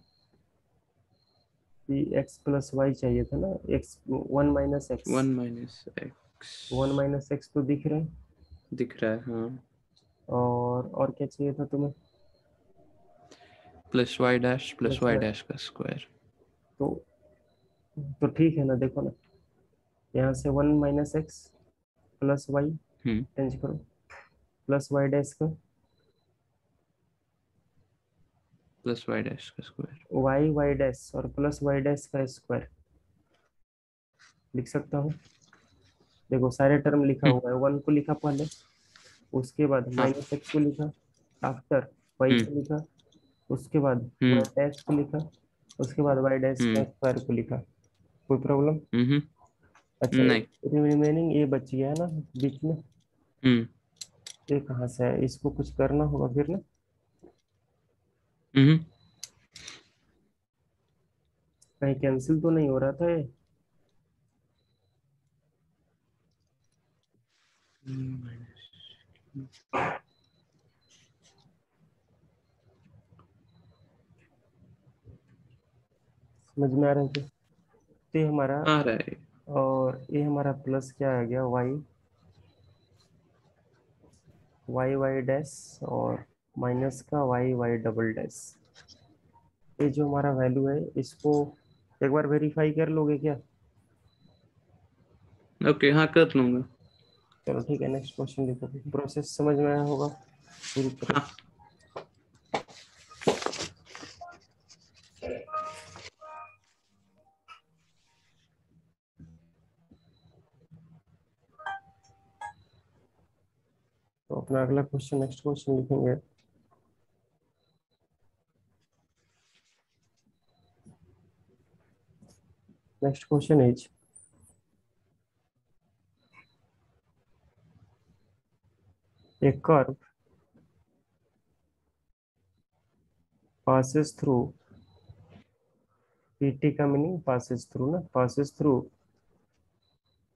पी एक्स प्लस वाई चाहिए था ना? X 1 minus x
1 minus x
1 minus x तो दिख रहा है।
दिख रहा है हाँ।
और क्या चाहिए था तुम्हें?
Plus
plus
y
Y.
Dash का स्क्वायर।
तो ठीक है ना, देखो ना, यहाँ से 1 minus x plus y
hmm
change करो प्लस वाई डैश का
प्लस वाई डैश का स्क्वायर।
वाई वाई डैश और प्लस वाई डैश का स्क्वायर लिख सकता हूँ। देखो सारे टर्म लिखा
हम्म
हुआ है, 1 को लिखा पहले, उसके बाद
हाँ
माइनस एक्स को लिखा, आफ्टर वाई
हम्म
को लिखा, उसके बाद वाई
हम्म
डैश को लिखा, उसके बाद वाई डैश का
हम्म
स्क्वायर को लिखा। कोई प्रॉब्लम?
हम्म
अच्छा,
नहीं।
रिमेनिंग ये बच गया है ना बीच में?
हम्म
ये कहाँ से है? इसको कुछ करना होगा फिर ना।
हम्म
कहीं कैंसिल तो नहीं हो रहा था ये? समझ में आ रहा है क्या? तो ये हमारा,
आ रहा है।
और ये हमारा प्लस क्या आ गया? वाई वाई वाई डैश और माइनस का वाई वाई डबल डैश। ये जो हमारा वैल्यू है इसको एक बार वेरीफाई कर लोगे क्या?
ओके हाँ कर लूंगा।
चलो ठीक है, नेक्स्ट क्वेश्चन देखो। प्रोसेस समझ में आया होगा पूरी तरह
हाँ
से? तो अपना अगला क्वेश्चन, नेक्स्ट क्वेश्चन लिखेंगे। Next question is, a curve passes through, pt का मीनिंग passes through ना, passes through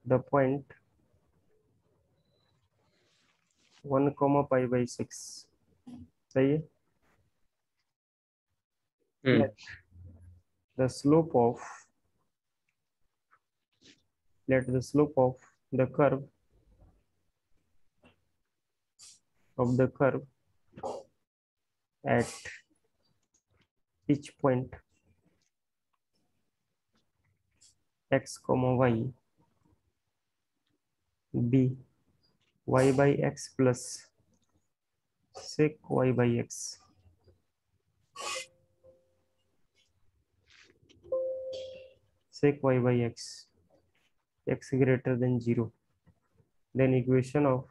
the point 1 pi by 6। सही है?
हम्म
let the slope of let the slope of the curve at each point x y be y by x plus sec y by x। sec y by x greater than 0, then equation of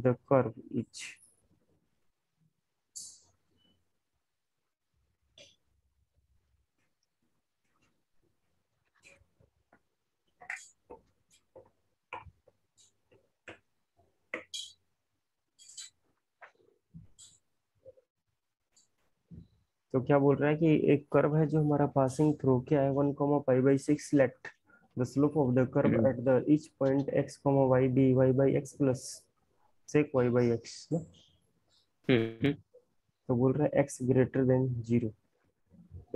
the curve is तो क्या बोल रहा है कि एक curve है जो हमारा पासिंग थ्रू क्या है 1,π/6 let the slope of the curve
hmm
at the each point x, y dy by x plus sec y by x ना।
हम्म
तो बोल रहा है x greater than 0,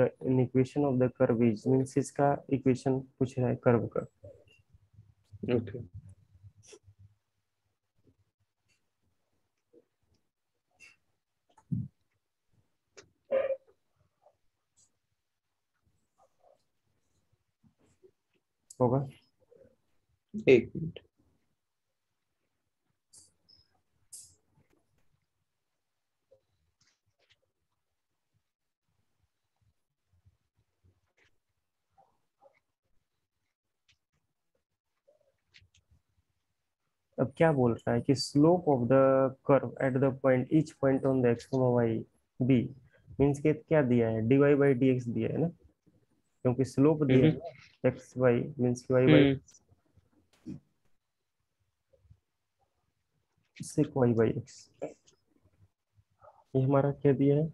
the equation of the curve is, means इसका equation पूछ रहा है curve का।
ओके
होगा।
एक मिनट
अब क्या बोल रहा है कि slope of the curve at the point each point on the x, y B, means के क्या दिया है, dy by dx दिया है ना, क्योंकि स्लोप दिया
हम्म
है ना एक्स वाई, मींस की y by
hmm
sec y by x. ये हमारा क्या दिया है,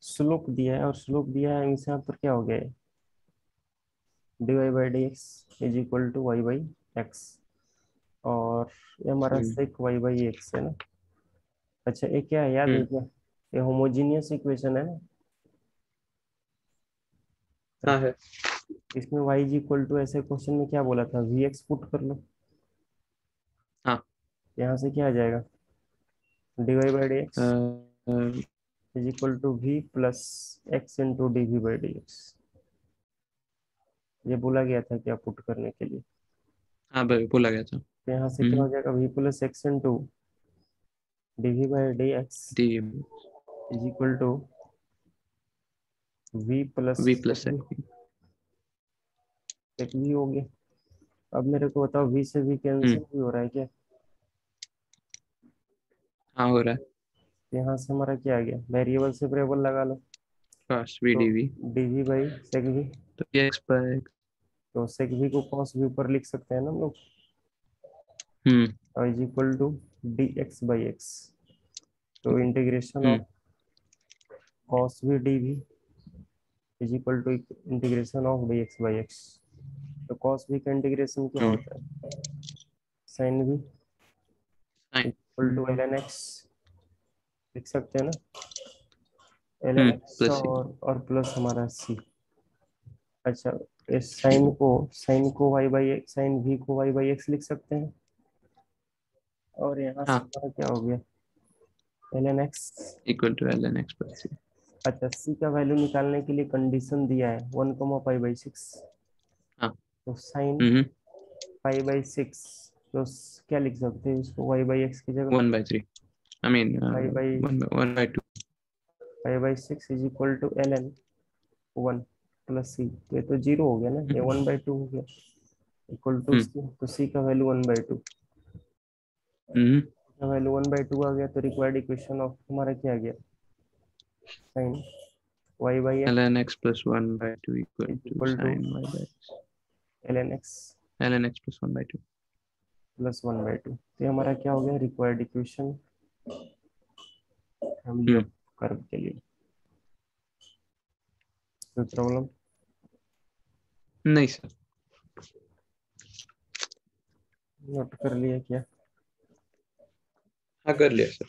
स्लोप दिया है, और स्लोप दिया है इस यहाँ पर क्या हो गया है, dy by dx is equal to y by x, और ये हमारा
hmm
sec y by x है ना। अच्छा ये क्या है याद है
हम्म,
क्या, ये होमोजीनियस इक्वेशन है ना।
हाँ है
इसमें y इज इक्वल टू, ऐसे क्वेश्चन में क्या बोला था, वी एक्स पुट कर लो,
हाँ
यहाँ से क्या आ जाएगा, dy by D
uh,
x
uh,
is equal to v plus x into D we by D x. ये बोला गया था क्या पुट करने के लिए।
हाँ भाई बोला गया था
तो यहाँ से क्या हो जाएगा, v plus x into D we by D x
D
is equal to v plus
V
sec
plus
v,
है
सेक v हो गया। अब मेरे को बताओ v से v कैंसिल भी हो रहा है क्या,
हाँ हो रहा है
तो यहाँ से हमारा क्या आ गया, वेरिएबल से वेरिएबल लगा लो,
कॉस वी
तो
d v
d we by sec v,
तो ये एक्स बाय
तो सेक v को कॉस v ऊपर लिख सकते हैं ना हम लोग,
hmm
is equal to d x by x, तो integration
hmm
of cos v d v is equal to integration of d x by x. तो कॉस v का इंटीग्रेशन क्या
हम्म
होता है, sine v
sine
equal to
hmm
L N x, लिख सकते हैं ना, L N x
plus C
और प्लस हमारा सी। अच्छा इस साइन को y by x, sine V को वाई बाई एक्स लिख सकते हैं, और यहाँ से
हाँ
हमारा क्या हो गया, L N X.
Equal to L N x plus C
अच्छा सी का वैल्यू निकालने के लिए कंडीशन दिया है 1,π/6,
हाँ
तो sine
hmm
pi by six, तो क्या लिख सकते हैं इसको, वाई बाई एक्स की जगह
1/3 I mean
pi by
1/2
6 is equal to L n one plus c, तो ये तो जीरो हो गया ना, ये 1/2 हो गया, इक्वल टू
हम्म
सी, तो सी का वैल्यू 1/2
हम्म
का वैल्यू 1/2 आ गया, तो रिक्वायर्ड इक्वेशन ऑफ हमारा क्या आ गया, sine y by
L
x
N x plus 1/2 equal
is
to
equal to
sine y by
L N x
L N x plus 1/2
plus 1/2, तो ये हमारा क्या हो गया, required equation family
hmm
of curve के लिए। कोई प्रॉब्लम,
नहीं सर
नोट कर लिया क्या।
हाँ कर लिया सर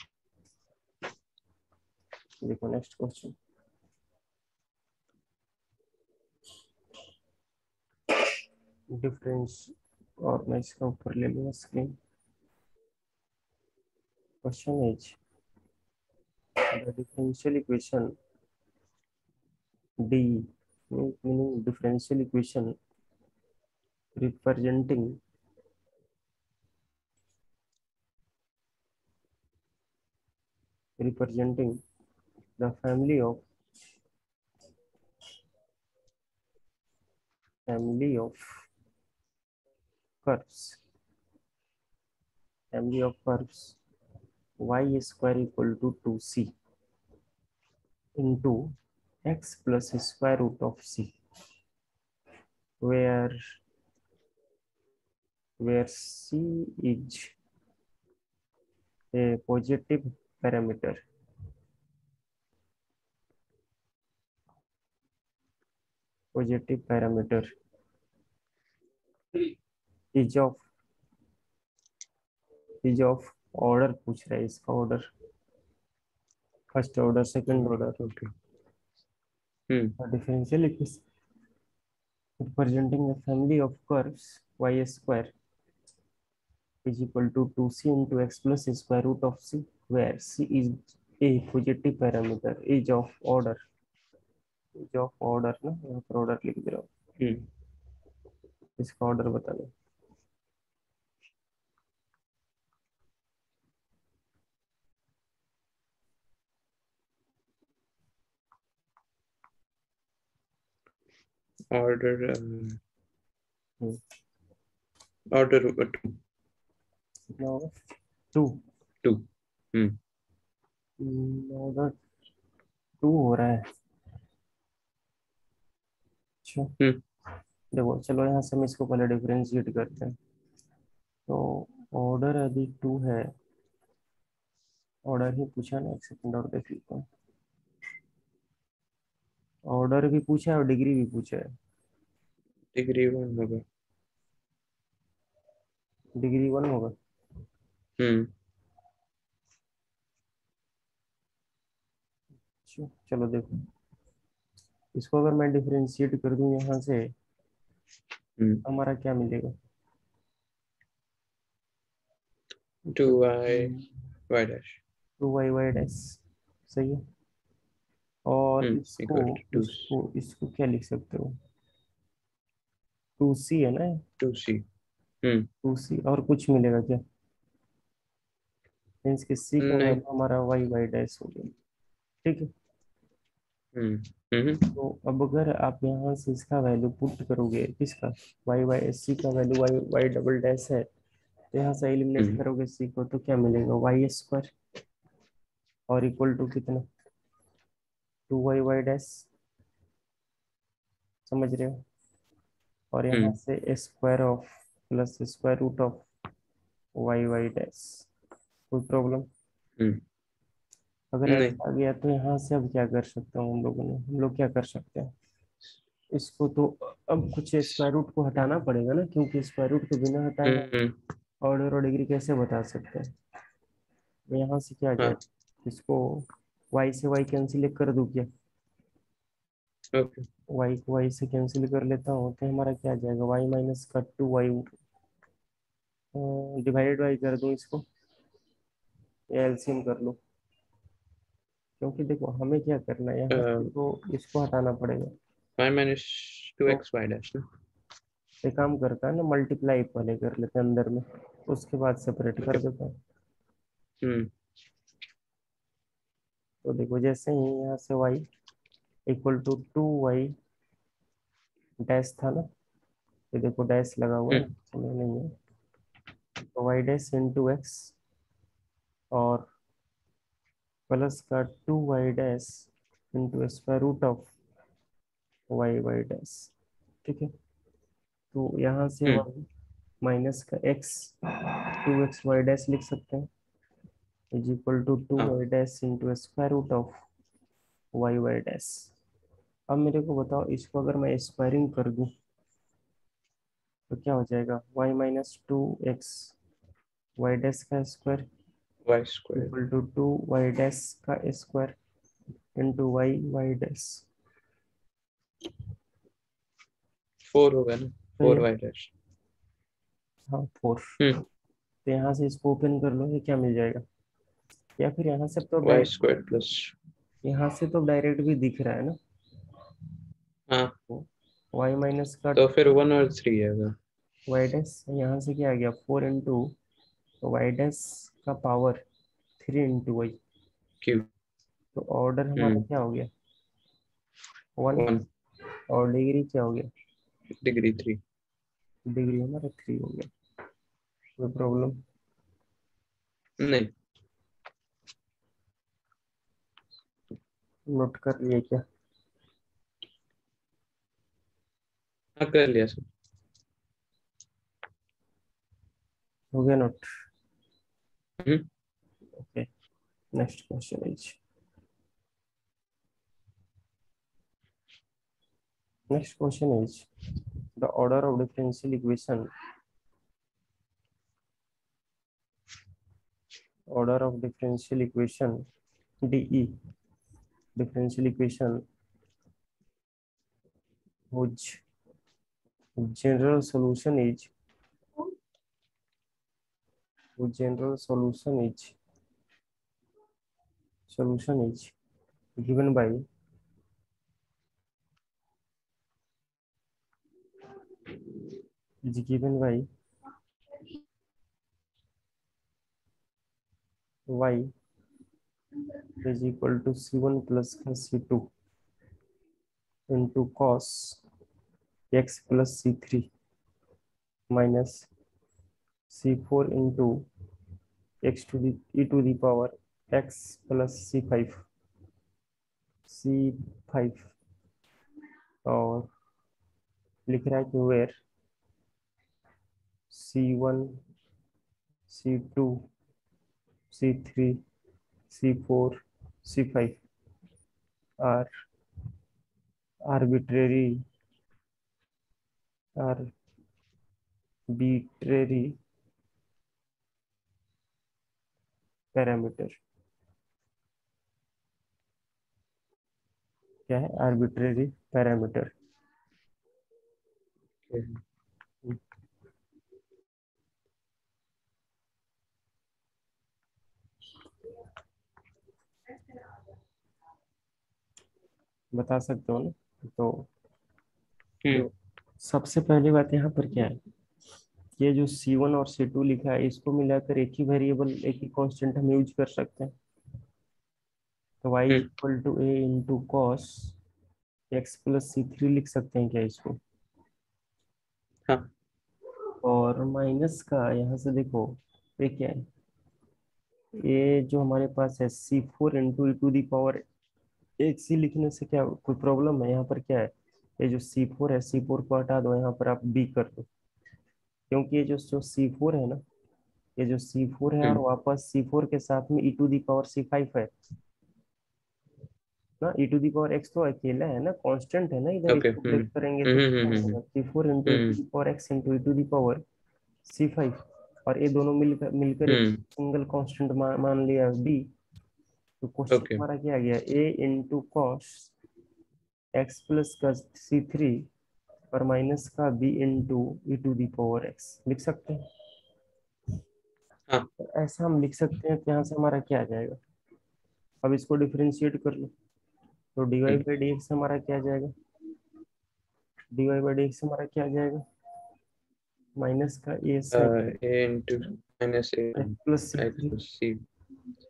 देखो नेक्स्ट क्वेश्चन, डिफरेंस, और मैं इसका ऊपर ले लूँगा screen. Question is the differential equation D, meaning differential equation representing the family of curves y square equal to 2c into x plus square root of c, where c is a positive parameter is of order पूछ रहा है, इसका order first order second order.
Okay.
Differential equation representing a family of curves y square is equal to 2c into x plus square root of c, where c is a positive parameter is of order ना, यहाँ पर order लिख दे रहा हूँ, इसका order बता दो।
Order
कितना होगा? 2 ऑर्डर 2 हो रहा है। अच्छा देखो, चलो यहाँ से हम इसको पहले डिफरेंशिएट करते हैं। तो ऑर्डर यदि 2 है, ऑर्डर ही पूछा ना, एक सेकंड और देख लेता हूँ। ऑर्डर भी पूछा है और डिग्री भी पूछा है।
डिग्री 1 होगा।
डिग्री 1 होगा। चलो देखो, इसको अगर मैं डिफरेंशिएट कर दूं यहाँ से, हमारा क्या मिलेगा?
2y dash
2y डैश, सही है। और
equal to
इसको क्या लिख सकते हो? 2c है ना,
2c
2c और कुछ मिलेगा क्या? मीन्स कि c का
नहीं।
वैल्यू हमारा y डैश हो गया, ठीक है। तो अब अगर आप यहाँ से इसका वैल्यू पुट करोगे, किसका? c का वैल्यू y डबल डैश है, तो यहाँ से एलिमिनेट करोगे c को, तो क्या मिलेगा? y स्क्वायर और इक्वल टू कितना? 2y डैश, समझ रहे हो? और यहाँ से square of plus square root of y dash. कोई प्रॉब्लम? अगर ऐसा आ गया तो यहाँ से अब क्या कर सकता हूँ हम लोग क्या कर सकते हैं? इसको तो अब कुछ स्क्वायर रूट को हटाना पड़ेगा ना, क्योंकि स्क्वायर रूट को बिना हटाए ऑर्डर और डिग्री कैसे बता सकते हैं? यहाँ से क्या आ जाए? इसको y से y कैंसिल कर दूं क्या? y को y से कैंसिल कर लेता हूँ, तो हमारा क्या आ जाएगा? y माइनस का 2y डिवाइडेड बाई कर दूं इसको, या एलसीएम कर लो, क्योंकि देखो हमें क्या करना है, यहाँ से तो इसको हटाना पड़ेगा।
y minus 2x y dash ना,
एक काम करता है ना, मल्टीप्लाई पहले कर लेते हैं अंदर में, उसके बाद सेपरेट कर देता है। तो देखो, जैसे ही यहाँ से y equal to 2y dash था ना, ये देखो डैश लगा हुआ है, समय नहीं है, तो y डैश इंटू एक्स और प्लस का 2y dash into square root of y dash, ठीक है। तो यहाँ से y माइनस का x 2x y डैश लिख सकते हैं, is equal to 2y dash into square root of y dash. अब मेरे को बताओ, इसको अगर मैं स्क्वायरिंग कर दूं तो क्या हो जाएगा? y minus 2x y dash का square equal to 2y dash का स्क्वायर इंटू y डैश।
4 होगा ना, 4y dash।
हाँ 4। तो यहाँ से इसको ओपन कर लो, ये क्या मिल जाएगा? या फिर यहाँ से तो
y स्क्वायर प्लस,
यहाँ से तो डायरेक्ट भी दिख रहा है ना।
हाँ
y माइनस का
तो फिर 1 और 3 है
y डैश, यहाँ से क्या आ गया? 4 इंटू y डैश का पावर 3 इंटू y
क्यूब।
तो ऑर्डर हमारा क्या हो गया 1,
1
और डिग्री क्या हो गया,
डिग्री 3।
डिग्री हमारा 3 हो गया। कोई प्रॉब्लम?
नहीं,
नोट कर लिए क्या?
हाँ कर लिया सर।
हो गया note?
Hmm,
okay, next question is, next question is the order of differential equation, order of differential equation DE, differential equation whose general solution is, whose general solution is given by is given by y is equal to c1 plus c2 into cos x plus c3 minus c4 into x to the e to the power x plus c5 और लिख रहा है कि where c1 c2 c3 c4 c5 are arbitrary arbitrary parameter. क्या है arbitrary parameter? बता सकते हो ना? तो
हम्म,
जो सबसे पहली बात यहाँ पर क्या है, ये जो C1 और C2 लिखा है इसको मिलाकर एक ही वेरिएबल, एक ही कांस्टेंट हम यूज कर सकते हैं। तो y is
hmm,
equal to a into cos x plus C3 लिख सकते हैं क्या इसको?
हाँ,
और माइनस का यहाँ से देखो ये क्या है, ये जो हमारे पास है C4 into E to the power एक सी लिखने से क्या कोई प्रॉब्लम है? यहाँ पर क्या है, ये जो C4 है C4 को हटा दो, यहाँ पर आप B कर दो, क्योंकि ये जो C4 है ना, ये जो C4 है और
हम्म,
वापस C4 के साथ में ई टू दी पावर C5 है ना, ई टू दी पावर एक्स तो अकेला है ना, कांस्टेंट है ना, इधर
ओके,
इसको ब्रेक करेंगे तो क्या होगा C4 into E to
hmm,
the power x into E to the power C5, और ये दोनों मिलकर मिलकर एक
हम्म,
सिंगल कांस्टेंट मान लिया B। तो क्वेश्चन
ओके,
हमारा क्या आ गया, a into cos x plus का C3 और माइनस का b into E to the power x लिख सकते हैं।
हाँ,
तो ऐसा हम लिख सकते हैं कि यहाँ से हमारा क्या आ जाएगा, अब इसको डिफरेंशिएट कर लो, तो D y
hmm,
by D x हमारा क्या आ जाएगा, D y by D x हमारा क्या आ जाएगा, माइनस का A sec
A into minus A
x plus C
x
three
plus C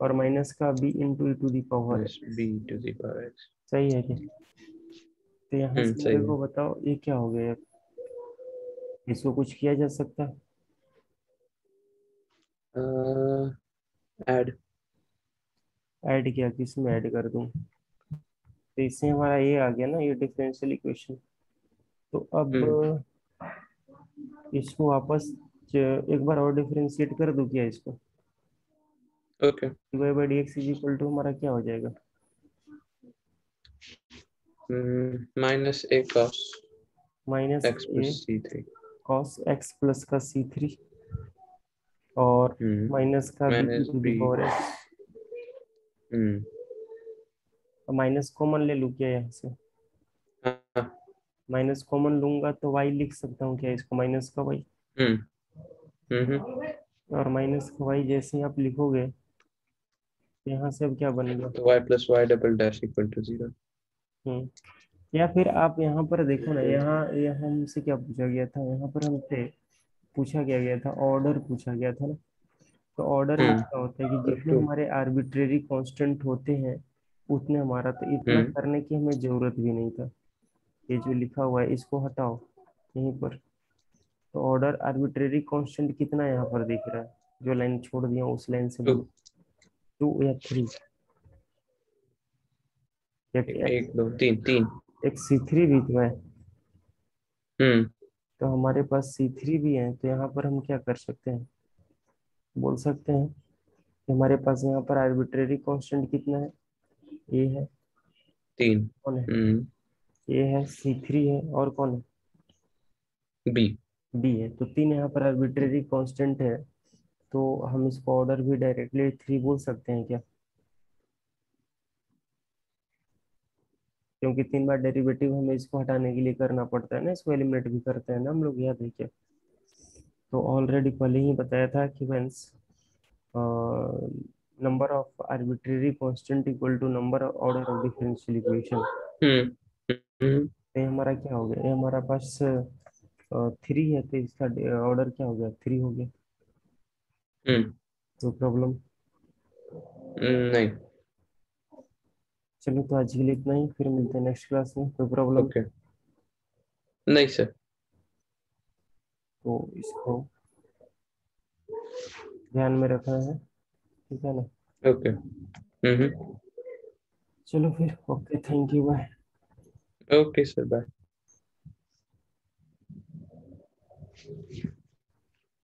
और माइनस का B into E to the power
minus
x.
B to the power x.
सही है क्या? तो यहाँ से
सही
मेरे
है।
को बताओ ये क्या हो गया, इसको कुछ किया जा सकता है?
ऐड।
ऐड किया, किस में ऐड कर दूं? तो इससे हमारा ये आ गया ना, ये डिफरेंशियल इक्वेशन। तो अब
हम्म,
इसको वापस एक बार और डिफरेंशिएट कर दूं क्या इसको?
Okay,
d y by D x is equal to हमारा क्या हो जाएगा,
minus a cos
minus
x plus
a
c three.
Cos x plus का C3 और माइनस का बी
माइनस
टू दी
बी।
Power x.
हम्म,
माइनस कॉमन ले लूँ क्या यहाँ से?
हाँ,
माइनस कॉमन लूंगा तो y लिख सकता हूँ क्या इसको, माइनस का y,
हम्म, हम्म,
और माइनस का y जैसे ही आप लिखोगे तो यहाँ से अब क्या बन गया,
तो y plus y double dash equal to 0।
हम्म। या फिर आप यहाँ पर देखो ना, यहाँ यहाँ हमसे क्या पूछा गया था, यहाँ पर हमसे पूछा क्या गया था, ऑर्डर पूछा गया था ना। तो ऑर्डर में क्या होता है कि जितने
टू।
हमारे आर्बिट्रेरी कांस्टेंट होते हैं उतने हमारा, तो इतना करने की हमें जरूरत भी नहीं था। ये जो लिखा हुआ है इसको हटाओ यहीं पर। तो ऑर्डर आर्बिट्रेरी कांस्टेंट कितना यहाँ पर दिख रहा है, जो लाइन छोड़ दिया उस लाइन से बोलो। 2 या 3 या
एक दो तीन तीन।
एक C3 भी तो है।
हम्म
तो हमारे पास C3 भी है, तो यहाँ पर हम क्या कर सकते हैं, बोल सकते हैं कि हमारे पास यहाँ पर आर्बिट्रेरी कांस्टेंट कितना है, ए है,
तीन।
कौन है, ए है, C3 है, और कौन है,
बी।
बी है। तो 3 यहाँ पर आर्बिट्रेरी कांस्टेंट है। तो हम इसको ऑर्डर भी डायरेक्टली 3 बोल सकते हैं क्या, क्योंकि 3 बार डेरिवेटिव हमें इसको हटाने के लिए करना पड़ता है ना, इसको एलिमिनेट भी करते हैं ना हम लोग, याद है क्या। तो ऑलरेडी पहले ही बताया था कि whence number of arbitrary constant equal to number of order of differential equation.
हम्म हम्म
ये हमारा क्या हो गया, ये हमारा पास 3 है, तो इसका ऑर्डर क्या हो गया, 3 हो गया।
हम्म
तो प्रॉब्लम,
नहीं।
चलो तो आज के लिए इतना ही, फिर मिलते हैं नेक्स्ट क्लास में, कोई प्रॉब्लम।
ओके। नहीं सर।
तो इसको ध्यान में रखना है, ठीक है ना।
ओके।
चलो फिर, okay, thank you, bye.
Okay sir, bye.